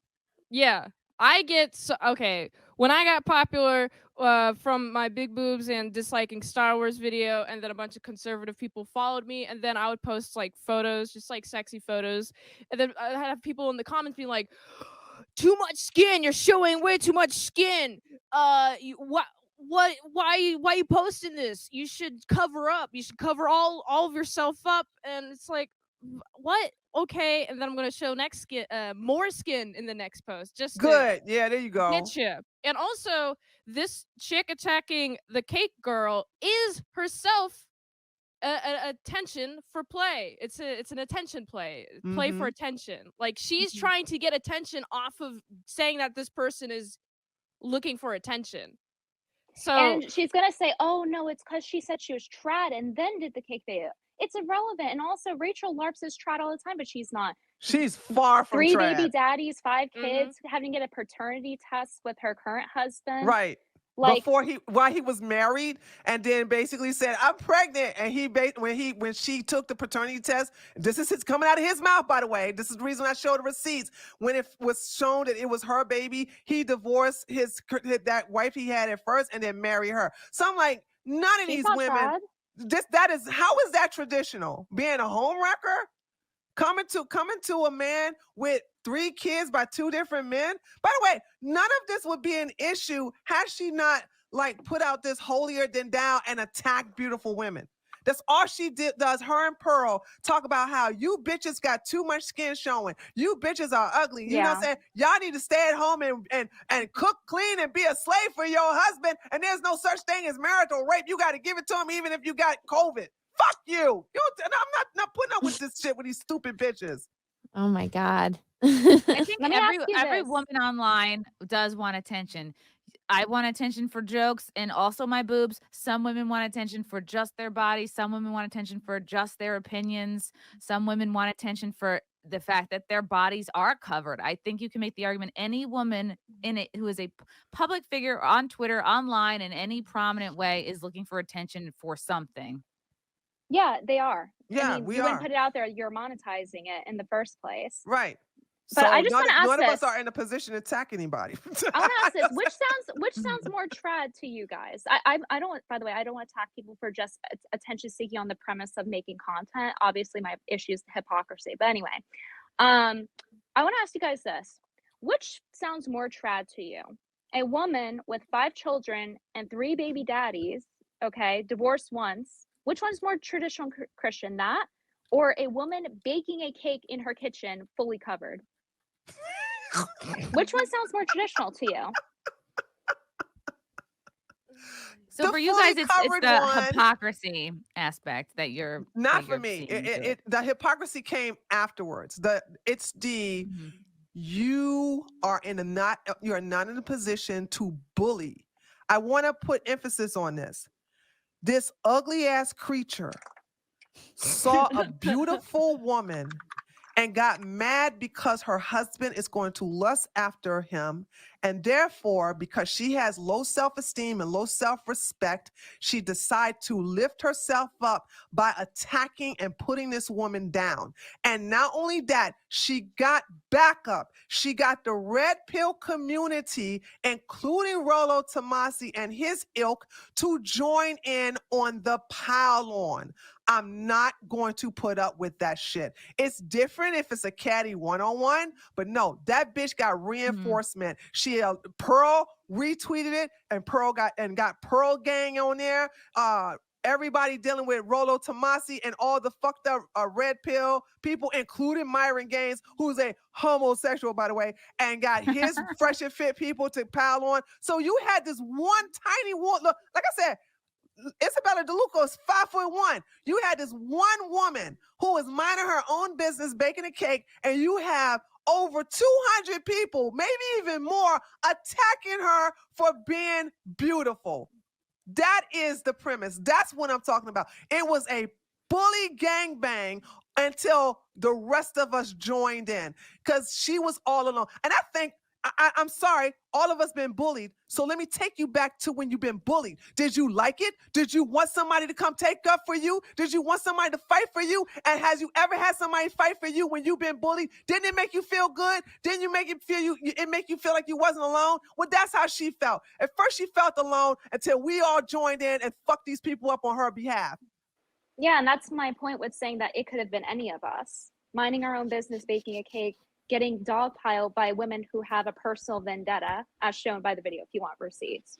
Yeah, I get okay. When I got popular from my big boobs and disliking Star Wars video, and then a bunch of conservative people followed me, and then I would post like photos, just like sexy photos, and then I have people in the comments being like, "Too much skin! You're showing way too much skin. What? Why you posting this? You should cover up. You should cover all of yourself up." And it's like, what? Okay, and then I'm gonna show more skin in the next post. Just to Good. Yeah, there you go. get you. And also, this chick attacking the cake girl is herself attention for play. It's an attention play. Play for attention. Like she's trying to get attention off of saying that this person is looking for attention. So And she's gonna say, "Oh no, it's because she said she was trad and then did the cake video." It's irrelevant. And also, Rachel LARPs is trad all the time, but she's not. She's far from 3 trad. baby daddies, 5 kids, having to get a paternity test with her current husband. Right. Like While he was married, and then basically said, "I'm pregnant," and when she took the paternity test, this is his coming out of his mouth, by the way. This is the reason I showed the receipts. When it was shown that it was her baby, he divorced that wife he had at first, and then married her. So I'm like, none of she's these not women. trad. How is that traditional? Being a homewrecker, coming to a man with 3 kids by 2 different men. By the way, none of this would be an issue had she not like put out this holier than thou and attack beautiful women. That's all she does. Her and Pearl talk about how you bitches got too much skin showing. You bitches are ugly. You know what I'm saying? Y'all need to stay at home and cook, clean, and be a slave for your husband. And there's no such thing as marital rape. You got to give it to him even if you got COVID. Fuck you. I'm not putting up with this shit with these stupid bitches. oh my God. I think Let me ask you every this. woman online does want attention. I want attention for jokes and also my boobs. Some women want attention for just their body. Some women want attention for just their opinions. Some women want attention for the fact that their bodies are covered. I think you can make the argument any woman in it who is a public figure on Twitter, online, in any prominent way is looking for attention for something. Yeah, they are. Yeah, I mean, we you are. wouldn't put it out there, you're monetizing it in the first place. Right. But I just wanna ask none of us this. are in a position to attack anybody. I want to ask this: which sounds more trad to you guys? I don't. By the way, I don't want to attack people for just attention seeking on the premise of making content. Obviously, my issue is hypocrisy. But anyway, I want to ask you guys this: which sounds more trad to you? A woman with 5 children and 3 baby daddies, okay, divorced once. Which one's more traditional Christian? That, or a woman baking a cake in her kitchen, fully covered? Which one sounds more traditional to you? So The for you fully guys, it's covered the one- hypocrisy aspect that you're Not that for you're me. seeing to it. The hypocrisy came afterwards. It's the Mhm. you are not in a position to bully. I want to put emphasis on this. This ugly ass creature saw a beautiful woman and got mad because her husband is going to lust after him. And therefore, because she has low self-esteem and low self-respect, she decided to lift herself up by attacking and putting this woman down. And not only that, she got backup. She got the red pill community, including Rollo Tomasi and his ilk, to join in on the pile-on. I'm not going to put up with that shit. It's different if it's a caddy one-on-one, but no, that bitch got reinforcement. Pearl retweeted it, and got Pearl Gang on there. Everybody dealing with Rollo Tomasi and all the fucked up red pill people, including Myron Gaines, who's a homosexual, by the way, and got his fresh and fit people to pile on. So you had this one tiny one. Look, like I said, Isabella DeLuca is 5'1". You had this one woman who was minding her own business, baking a cake, and you have over 200 people, maybe even more, attacking her for being beautiful. That is the premise. That's what I'm talking about. It was a bully gangbang until the rest of us joined in, because she was all alone. And I think, I'm sorry, all of us been bullied. So let me take you back to when you've been bullied. Did you like it? Did you want somebody to come take up for you? Did you want somebody to fight for you? And has you ever had somebody fight for you when you've been bullied? Didn't it make you feel good? Didn't you make it feel it make you feel like you wasn't alone? Well, that's how she felt. At first she felt alone until we all joined in and fucked these people up on her behalf. Yeah, and that's my point with saying that it could have been any of us. Minding our own business, baking a cake, getting dogpiled by women who have a personal vendetta, as shown by the video if you want receipts.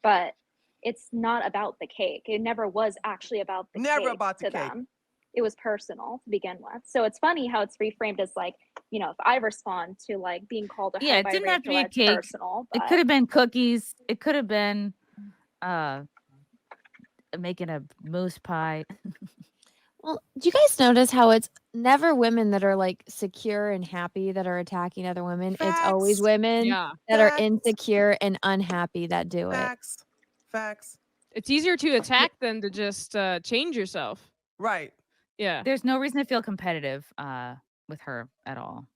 But it's not about the cake. It never was actually about the Never cake about the to cake. them. It was personal to begin with. So it's funny how it's reframed as like, you know, if I respond to like being called a Yeah, hoe it by didn't have to be Rachel, a it's cake. personal. It But could have been cookies. It could have been making a moose pie. Well, do you guys notice how it's never women that are like secure and happy that are attacking other women? It's always Facts. women Yeah. that are Facts. insecure and unhappy that do it. Facts. Facts. It's easier to attack than to just change yourself. Right. Yeah. There's no reason to feel competitive with her at all.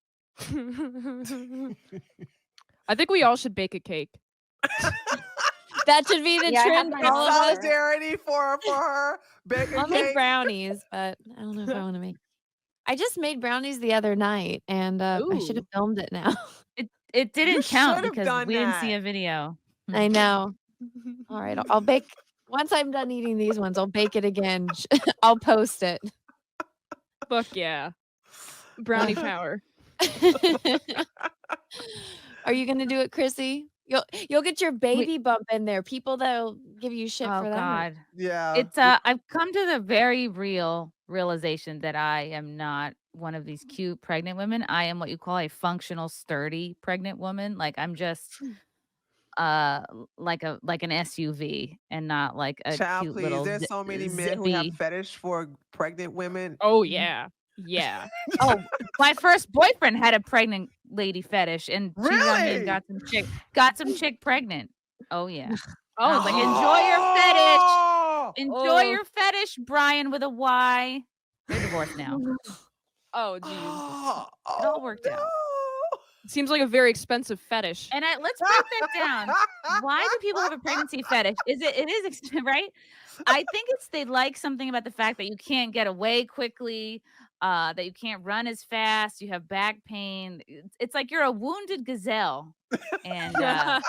I think we all should bake a cake. That should be the Yeah, I have trend my for all of us. Solidarity for her. Bake a I'll make cake. brownies, but I don't know if I want to make. I just made brownies the other night, and I should have Ooh. filmed it now. It didn't count should've because done we didn't see that. a video. I know. All right, I'll bake. Once I'm done eating these ones, I'll bake it again. I'll post it. Fuck yeah. Brownie power. Are you gonna do it, Chrissy? You'll get your baby bump in there. People that'll give you shit Oh for that. God. Yeah. It's I've come to the very realization that I am not one of these cute pregnant women. I am what you call a functional, sturdy pregnant woman. Like I'm just like an SUV and not like a Child, cute please. little There's so many men who have zippy. fetish for pregnant women. Oh yeah. Yeah. Oh, my first boyfriend had a pregnant lady fetish and cheated on me and Really? got some chick pregnant. Oh yeah. Oh, I was like, enjoy your fetish. Enjoy your fetish, Brian with a Y. They're divorced now. Oh geez. It all worked out. Seems like a very expensive fetish. And let's break that down. Why do people have a pregnancy fetish? It is right? I think they like something about the fact that you can't get away quickly, that you can't run as fast, you have back pain. It's like you're a wounded gazelle. And Aw.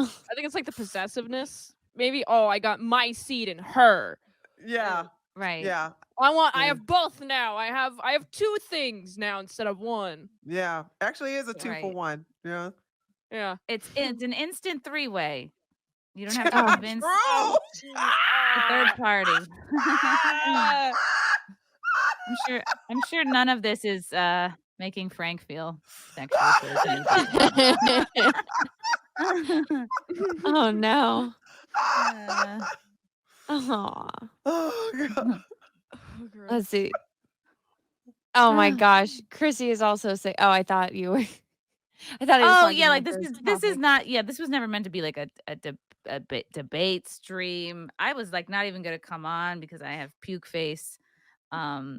I think it's like the possessiveness. Maybe, oh, I got my seed in her. Yeah. right. Yeah. I have both now. I have two things now instead of one. Yeah. Actually, it is a 2 for Right. 1. Yeah. Yeah. It's an instant three-way. You don't have to convince True. the third party. I'm sure none of this is making Frank feel sexual towards me. Oh no. Uh, Aw. Oh, God. Let's see. Oh my gosh. Chrissy is also saying, oh, I thought you were. I thought. oh yeah, like this is not. Yeah, this was never meant to be like a debate stream. I was like not even gonna come on because I have puke face. I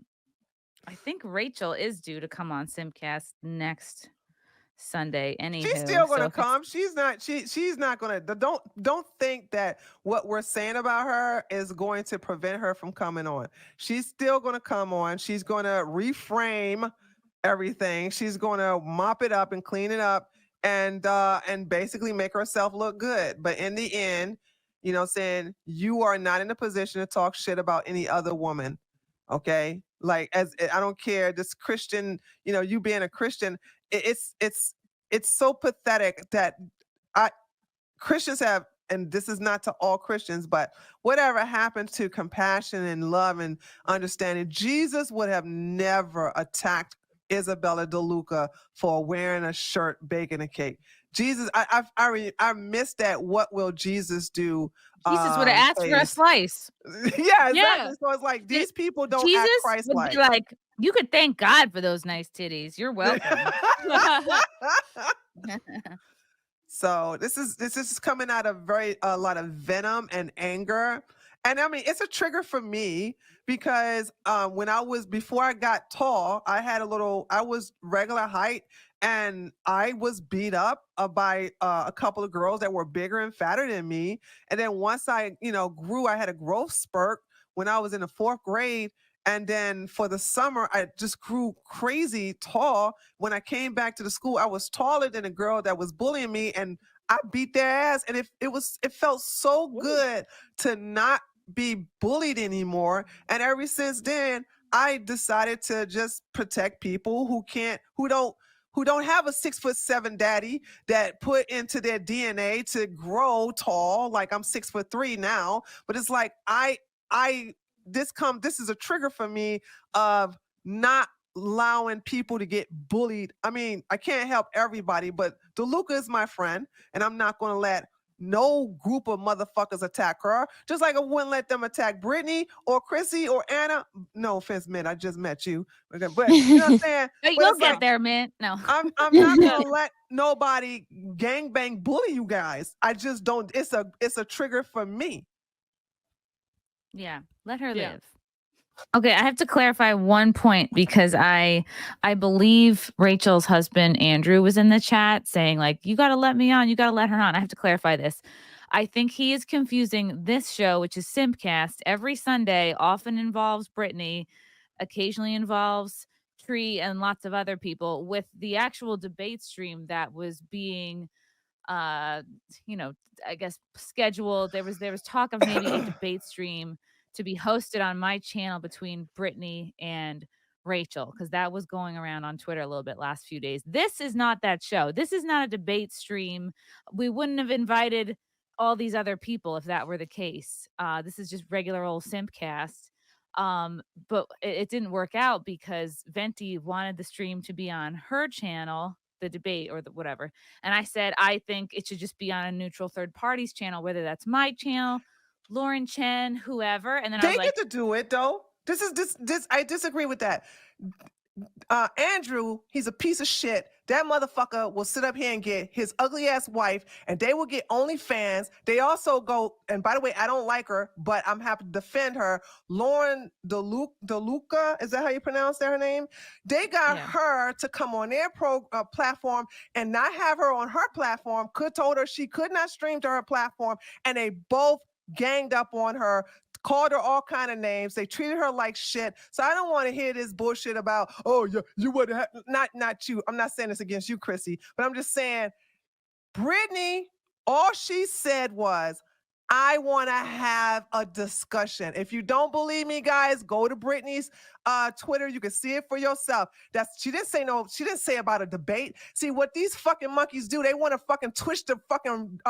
think Rachel is due to come on SimpCast next Sunday. Anywho, She's still so gonna if it's- come. She's not gonna. Don't think that what we're saying about her is going to prevent her from coming on. She's still gonna come on. She's gonna reframe everything. She's gonna mop it up and clean it up and basically make herself look good. But in the end, saying you are not in a position to talk shit about any other woman. Okay, like I don't care. This Christian, you being a Christian. It's so pathetic that Christians have, and this is not to all Christians, but whatever happened to compassion and love and understanding, Jesus would have never attacked Isabella DeLuca for wearing a shirt, baking a cake. Jesus, I missed that. What will Jesus do? Jesus would have asked for a slice. Yeah, exactly. Yeah. So it's like these people don't Jesus act would Christ-like. be like, you could thank God for those nice titties. You're welcome. So this is coming out of a lot of venom and anger, And I mean, it's a trigger for me because before I got tall, I was regular height and I was beat up by a couple of girls that were bigger and fatter than me. And then once I, grew, I had a growth spurt when I was in the 4th grade. And then for the summer, I just grew crazy tall. When I came back to the school, I was taller than a girl that was bullying me, and I beat their ass. And it felt so good to not be bullied anymore. And ever since then, I decided to just protect people who don't have a 6'7" daddy that put into their DNA to grow tall. Like I'm 6'3" now, but it's like this is a trigger for me of not allowing people to get bullied. I mean, I can't help everybody, but DeLuca is my friend, and I'm not going to let no group of motherfuckers attack her. Just like I wouldn't let them attack Brittany or Chrissy or Anna. No offense, Mint. I just met you. But you know what I'm saying? You'll get there, Mint. No. I'm not going to let nobody gangbang bully you guys. I just don't. It's a trigger for me. Yeah, let her live. Okay, I have to clarify one point because I believe Rachel's husband Andrew was in the chat saying like, you got to let me on, you got to let her on. I have to clarify this. I think he is confusing this show, which is SimpCast, every Sunday, often involves Brittany, occasionally involves Tree and lots of other people, with the actual debate stream that was being I guess scheduled. There was talk of maybe a debate stream to be hosted on my channel between Brittany and Rachel, because that was going around on Twitter a little bit last few days. This is not that show. This is not a debate stream. We wouldn't have invited all these other people if that were the case. This is just regular old SimpCast. But it didn't work out because Venti wanted the stream to be on her channel, the debate or the whatever. And I said, I think it should just be on a neutral third party's channel, whether that's my channel, Lauren Chen, whoever. And then I was like, they get to do it though. I disagree with that. Andrew, he's a piece of shit. That motherfucker will sit up here and get his ugly ass wife, and they will get OnlyFans. They also go, and by the way, I don't like her, but I'm happy to defend her. Lauren DeLuca, is that how you pronounce her name? They got her to come on their platform and not have her on her platform. Told her she could not stream to her platform, and they both ganged up on her, called her all kind of names. They treated her like shit. So I don't want to hear this bullshit about, oh, you would have, not you. I'm not saying this against you, Chrissy, but I'm just saying, Brittany, all she said was, I want to have a discussion. If you don't believe me, guys, go to Brittany's Twitter. You can see it for yourself. She didn't say about a debate. See, what these fucking monkeys do, they want to fucking twist the fucking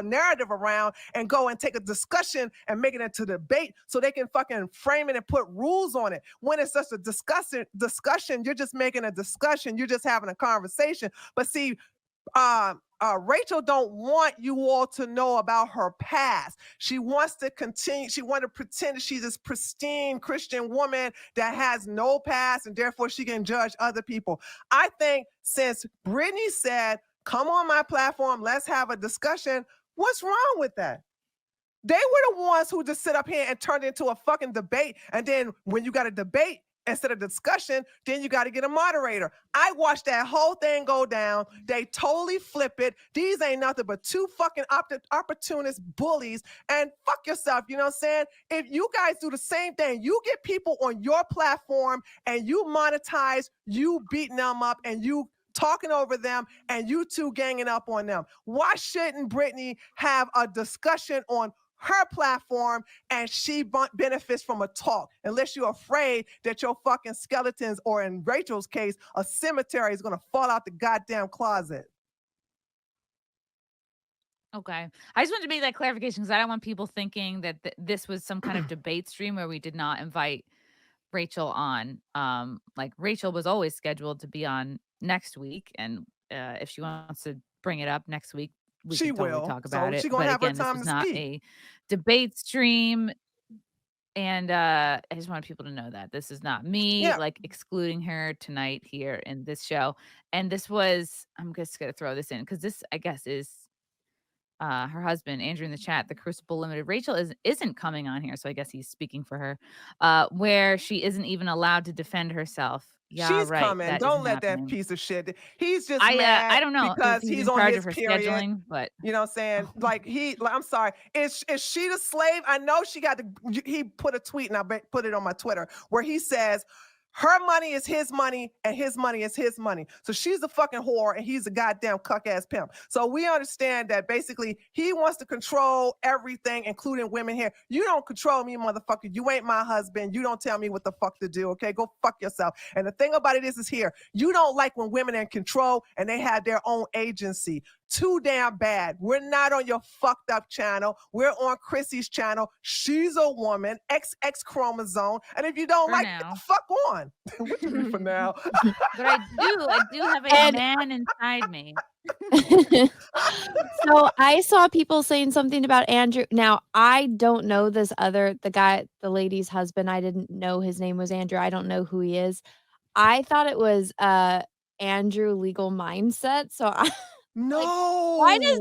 narrative around and go and take a discussion and make it into debate so they can fucking frame it and put rules on it. When it's just a discussion, you're just making a discussion. You're just having a conversation. But see, Rachel don't want you all to know about her past. She wants to continue. She wants to pretend she's this pristine Christian woman that has no past and therefore she can judge other people. I think since Brittany said, come on my platform, let's have a discussion, what's wrong with that? They were the ones who just sit up here and turned it into a fucking debate. And then when you got a debate, instead of discussion, then you got to get a moderator. I watched that whole thing go down. They totally flip it. These ain't nothing but two fucking opportunist bullies. And fuck yourself, you know what I'm saying? If you guys do the same thing, you get people on your platform and you monetize, you beating them up and you talking over them and you two ganging up on them. Why shouldn't Brittany have a discussion on her platform and she benefits from a talk, unless you're afraid that your fucking skeletons, or in Rachel's case, a cemetery, is going to fall out the goddamn closet? Okay. I just wanted to make that clarification because I don't want people thinking that this was some kind of debate stream where we did not invite Rachel on. Like Rachel was always scheduled to be on next week, and if she wants to bring it up next week, we can totally talk about it. She's gonna have her time this is to not speak. a debate stream. And I just wanted people to know that this is not me like excluding her tonight here in this show. And this was, I'm just gonna throw this in because this, I guess, is her husband Andrew in the chat, the Crucible Limited. Rachel isn't coming on here, so I guess he's speaking for her. Where she isn't even allowed to defend herself. Yeah, She's right. coming. That Don't isn't let that happening. piece of shit. He's just I mad don't know if because he's he's in on charge his of her period. scheduling, but You know what I'm saying? Like I'm sorry. Is she the slave? I know she got he put a tweet and I put it on my Twitter where he says her money is his money and his money is his money. So she's a fucking whore and he's a goddamn cuck ass pimp. So we understand that basically he wants to control everything, including women here. You don't control me, motherfucker. You ain't my husband. You don't tell me what the fuck to do, okay? Go fuck yourself. And the thing about it is here, you don't like when women are in control and they have their own agency. Too damn bad. We're not on your fucked up channel. We're on Chrissie's channel. She's a woman, XX chromosome. And if you don't like it, get the fuck on. What you mean for now? But I do have a man inside me. So I saw people saying something about Andrew. Now I don't know the lady's husband. I didn't know his name was Andrew. I don't know who he is. I thought it was Andrew Legal Mindset. So No. Why does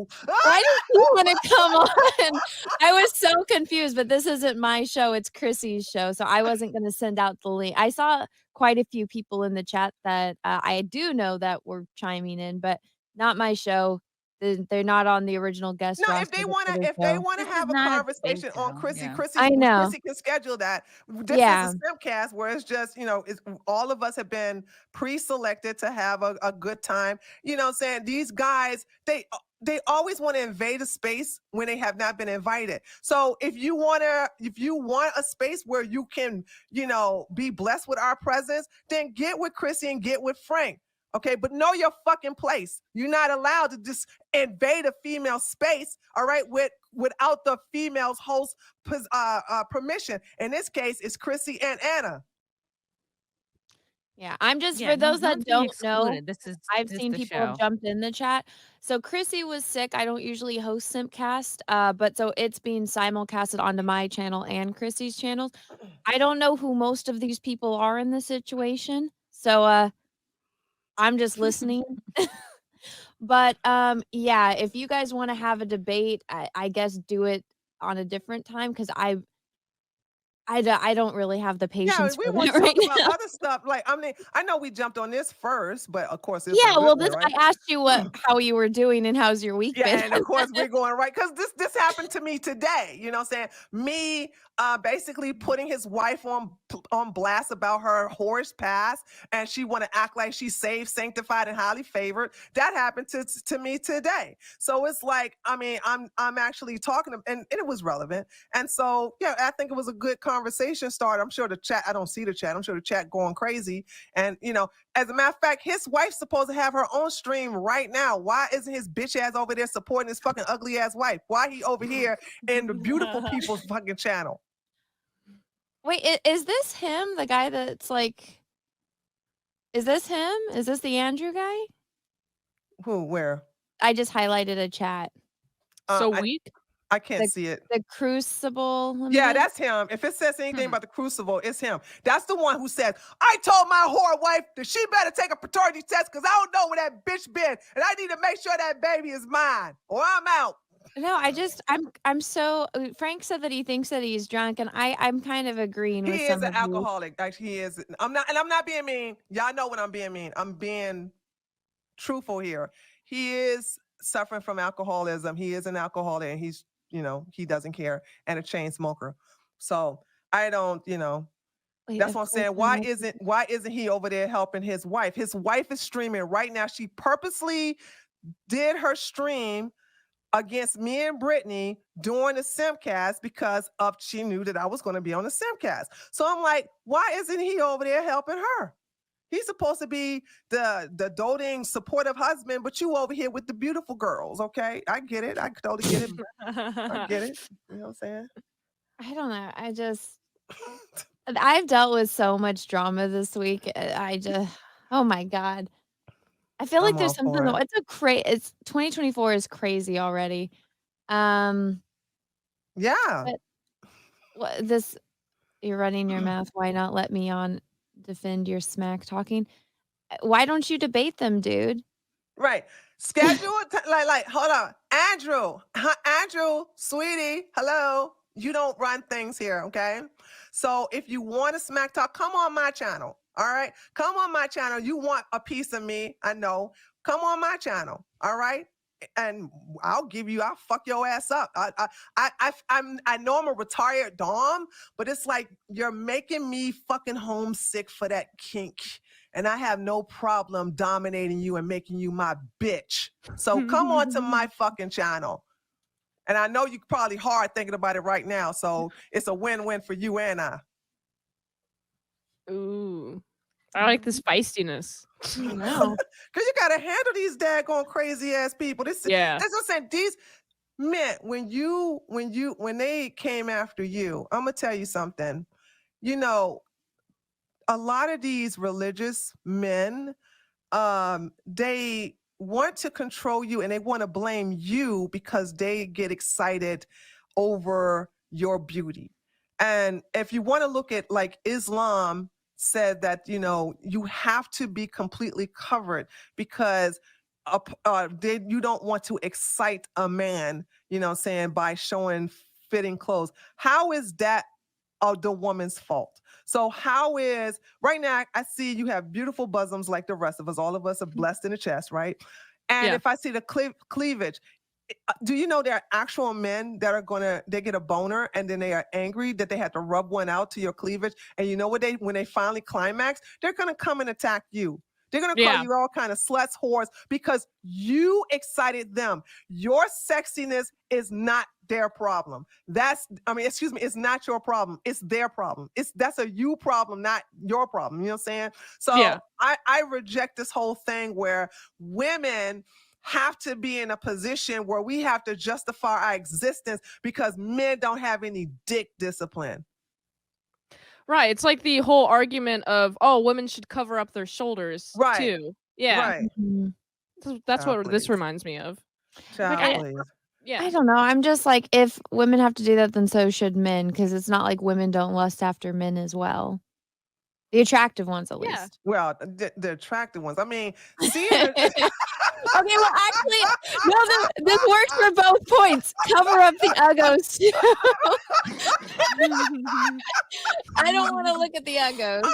he want to come on? I was so confused, but this isn't my show. It's Chrissy's show. So I wasn't going to send out the link. I saw quite a few people in the chat that I do know that were chiming in, but not my show. They're not on the original guest No, roster. if they want to have a conversation on Chrissy, I know. Chrissy can schedule that. This Yeah. is a SimpCast where it's just, all of us have been pre-selected to have a good time. You know what I'm saying? These guys, they always want to invade a space when they have not been invited. So if you want a space where you can, be blessed with our presence, then get with Chrissy and get with Frank. Okay, but know your fucking place. You're not allowed to just invade a female space, all right, without the female's host permission. In this case, it's Chrissy and Anna. Yeah, I'm just Yeah, for those no that one's being don't know, excluded. This is I've just seen the people show. jump in the chat. So Chrissy was sick. I don't usually host SimpCast, but so it's being simulcasted onto my channel and Chrissy's channels. I don't know who most of these people are in this situation, so I'm just listening. But yeah, if you guys want to have a debate, I guess do it on a different time because I don't really have the Yeah, patience we for want that to right talk about now. other stuff. Like, I mean, I know we jumped on this first, but of course it's a Yeah, good well, way, this right? I asked you how you were doing and how's your week Yeah, been. and of course we're going right because this happened to me today. You know what I'm saying? Me basically putting his wife on blast about her whorish past, and she want to act like she's saved, sanctified, and highly favored. That happened to me today. So it's like, I mean, I'm actually talking to, and it was relevant. And so yeah, I think it was a good conversation starter. I'm sure the chat, I don't see the chat. I'm sure the chat going crazy. And as a matter of fact, his wife's supposed to have her own stream right now. Why isn't his bitch ass over there supporting his fucking ugly ass wife? Why he over here in the beautiful people's fucking channel? Wait, is this him? The guy that's like, is this him? Is this the Andrew guy? Who? Where? I just highlighted a chat. So weak. I can't see it. The Crucible. Yeah, Limited? that's him. If it says anything about the Crucible, it's him. That's the one who says, I told my whore wife that she better take a paternity test because I don't know where that bitch been. And I need to make sure that baby is mine or I'm out. No, I'm so Frank said that he thinks that he's drunk, and I'm kind of agreeing with He some is an of you. alcoholic. Actually, he is. I'm not being mean. Y'all know when I'm being mean. I'm being truthful here. He is suffering from alcoholism. He is an alcoholic, and he's, he doesn't care, and a chain smoker. So I don't, Wait, that's of what I'm course saying. I'm Why isn't he over there helping his wife? His wife is streaming right now. She purposely did her stream against me and Brittany during the SimpCast because she knew that I was going to be on the SimpCast. So I'm like, why isn't he over there helping her? He's supposed to be the doting, supportive husband, but you over here with the beautiful girls, okay? I get it. I totally get it. I get it. You know what I'm saying? I don't know. I've dealt with so much drama this week. Oh my God. I feel like I'm there's all something for it. it's 2024 is crazy already. Yeah. But you're running your mouth. Why not let me on defend your smack talking? Why don't you debate them, dude? Right. Schedule like hold on. Andrew, sweetie, hello. You don't run things here, okay? So if you want to smack talk, come on my channel. All right? Come on my channel. You want a piece of me, I know. Come on my channel. All right? And I'll fuck your ass up. I know I'm a retired dom, but it's like you're making me fucking homesick for that kink. And I have no problem dominating you and making you my bitch. So come on to my fucking channel. And I know you're probably hard thinking about it right now. So it's a win-win for you and I. Ooh. I like this feistiness. No. Because you got to handle these daggone crazy ass people. That's what I'm saying. These men, when they came after you, I'm going to tell you something. You know, a lot of these religious men, they want to control you and they want to blame you because they get excited over your beauty. And if you want to look at like Islam said that, you know, you have to be completely covered because you don't want to excite a man, you know, saying by showing fitting clothes. How is that the woman's fault? So how is, right now, I see you have beautiful bosoms like the rest of us. All of us are blessed in the chest, right? And if I see the cleavage, do you know there are actual men that they get a boner and then they are angry that they had to rub one out to your cleavage? And you know what, when they finally climax, they're going to come and attack you. They're going to call you all kind of sluts, whores, because you excited them. Your sexiness is not their problem. It's not your problem. It's their problem. That's a you problem, not your problem. You know what I'm saying? So I reject this whole thing where women have to be in a position where we have to justify our existence because men don't have any dick discipline. Right. It's like the whole argument of, oh, women should cover up their shoulders too. Yeah. Right. That's what this reminds me of. I don't know. I'm just like, if women have to do that, then so should men, because it's not like women don't lust after men as well. The attractive ones, at least. Well, the attractive ones. I mean, see. Okay, well, actually, no, this works for both points. Cover up the uggos, too. I don't want to look at the uggos.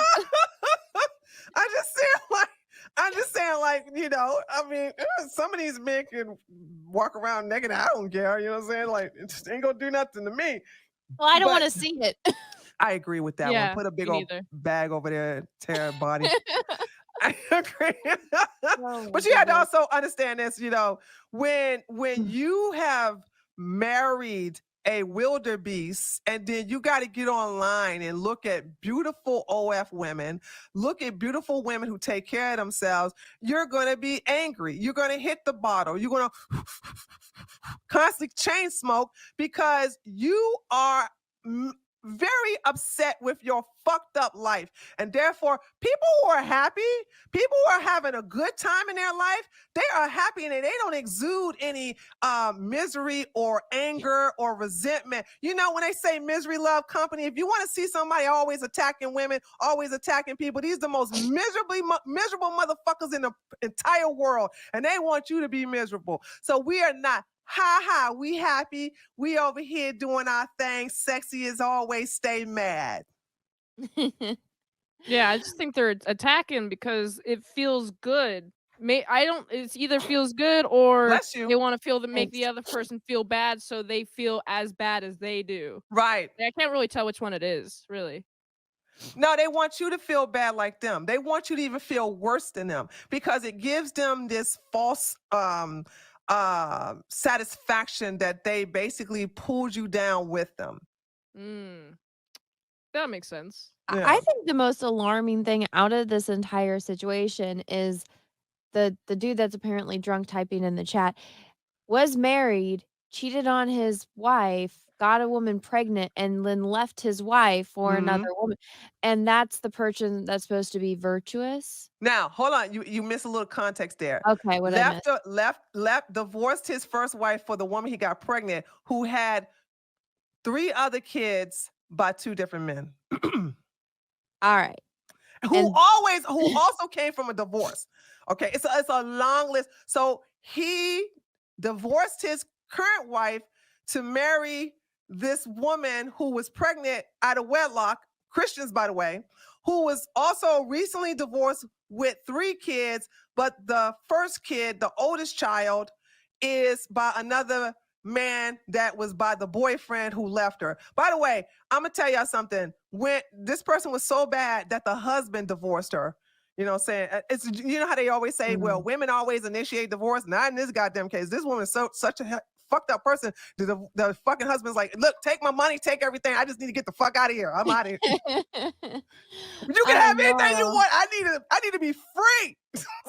I'm just saying, like, you know, I mean, some of these men can walk around naked. I don't care. You know what I'm saying? Like, it just ain't going to do nothing to me. Well, I don't want to see it. I agree with that one. Put a big old bag over there, tear her body. I agree. But you have to also understand this, you know, when you have married a wildebeest and then you got to get online and look at beautiful OF women, look at beautiful women who take care of themselves, you're going to be angry. You're going to hit the bottle. You're going to constantly chain smoke because you are very upset with your fucked up life. And therefore, people who are happy, people who are having a good time in their life, they are happy and they don't exude any misery or anger or resentment. You know, when they say misery love company, if you want to see somebody always attacking women, always attacking people, these are the most miserable motherfuckers in the entire world. And they want you to be miserable. So we are not. Ha, we happy. We over here doing our thing. Sexy as always. Stay mad. Yeah, I just think they're attacking because it feels good. It's either feels good or they want to make the other person feel bad so they feel as bad as they do. Right. I can't really tell which one it is, really. No, they want you to feel bad like them. They want you to even feel worse than them because it gives them this false satisfaction that they basically pulled you down with them. That makes sense. Yeah. I think the most alarming thing out of this entire situation is the dude that's apparently drunk typing in the chat was married, cheated on his wife, got a woman pregnant, and then left his wife for another woman. And that's the person that's supposed to be virtuous. Now, hold on. You miss a little context there. Okay, what I missed. Divorced his first wife for the woman he got pregnant, who had 3 other kids by 2 different men. All right. who also came from a divorce. Okay, it's a long list. So he divorced his current wife to marry this woman who was pregnant out of wedlock, Christians, by the way, who was also recently divorced with 3 kids, but the first kid, the oldest child, is by another man that was by the boyfriend who left her. By the way, I'm gonna tell y'all something. When this person was so bad that the husband divorced her. You know what I'm saying? It's, you know how they always say, well, women always initiate divorce. Not in this goddamn case. This woman is such a fucked up person. The fucking husband's like, look, take my money, take everything. I just need to get the fuck out of here. I'm out of here. You can have anything you want. I need to be free.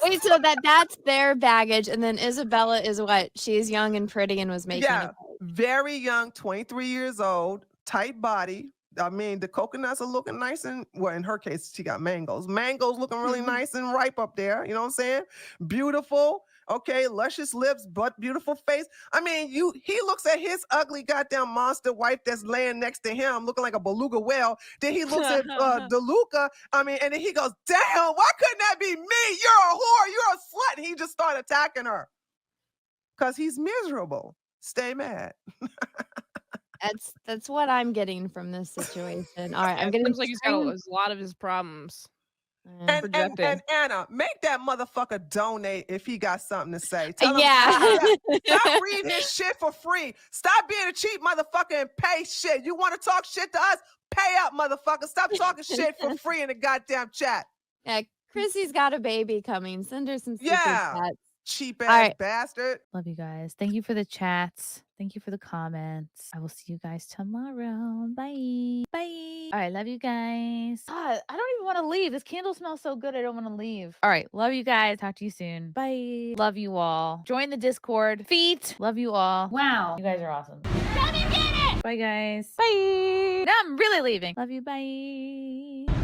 Wait, so that's their baggage, and then Isabella is what? She's young and pretty and was making it. Very young, 23 years old, tight body. I mean, the coconuts are looking nice, and well, in her case, she got mangoes. Mangoes looking really nice and ripe up there. You know what I'm saying? Beautiful. Okay, luscious lips, but beautiful face. I mean, he looks at his ugly goddamn monster wife that's laying next to him, looking like a beluga whale. Then he looks at DeLuca. I mean, and then he goes, "Damn, why couldn't that be me? You're a whore. You're a slut." And he just started attacking her because he's miserable. Stay mad. That's what I'm getting from this situation. All right, I'm getting. Seems like he's got a lot of his problems. And Anna, make that motherfucker donate if he got something to say. Tell him, stop reading his shit for free. Stop being a cheap motherfucker and pay shit. You want to talk shit to us? Pay up, motherfucker. Stop talking shit for free in the goddamn chat. Yeah, Chrissy's got a baby coming. Send her some super chats. Cheap ass bastard. Love you guys. Thank you for the chats. Thank you for the comments. I will see you guys tomorrow. Bye. Bye. All right. Love you guys. God, I don't even want to leave. This candle smells so good. I don't want to leave. All right. Love you guys. Talk to you soon. Bye. Love you all. Join the Discord. Feet. Love you all. Wow. You guys are awesome. Come and get it. Bye, guys. Bye. Now I'm really leaving. Love you. Bye.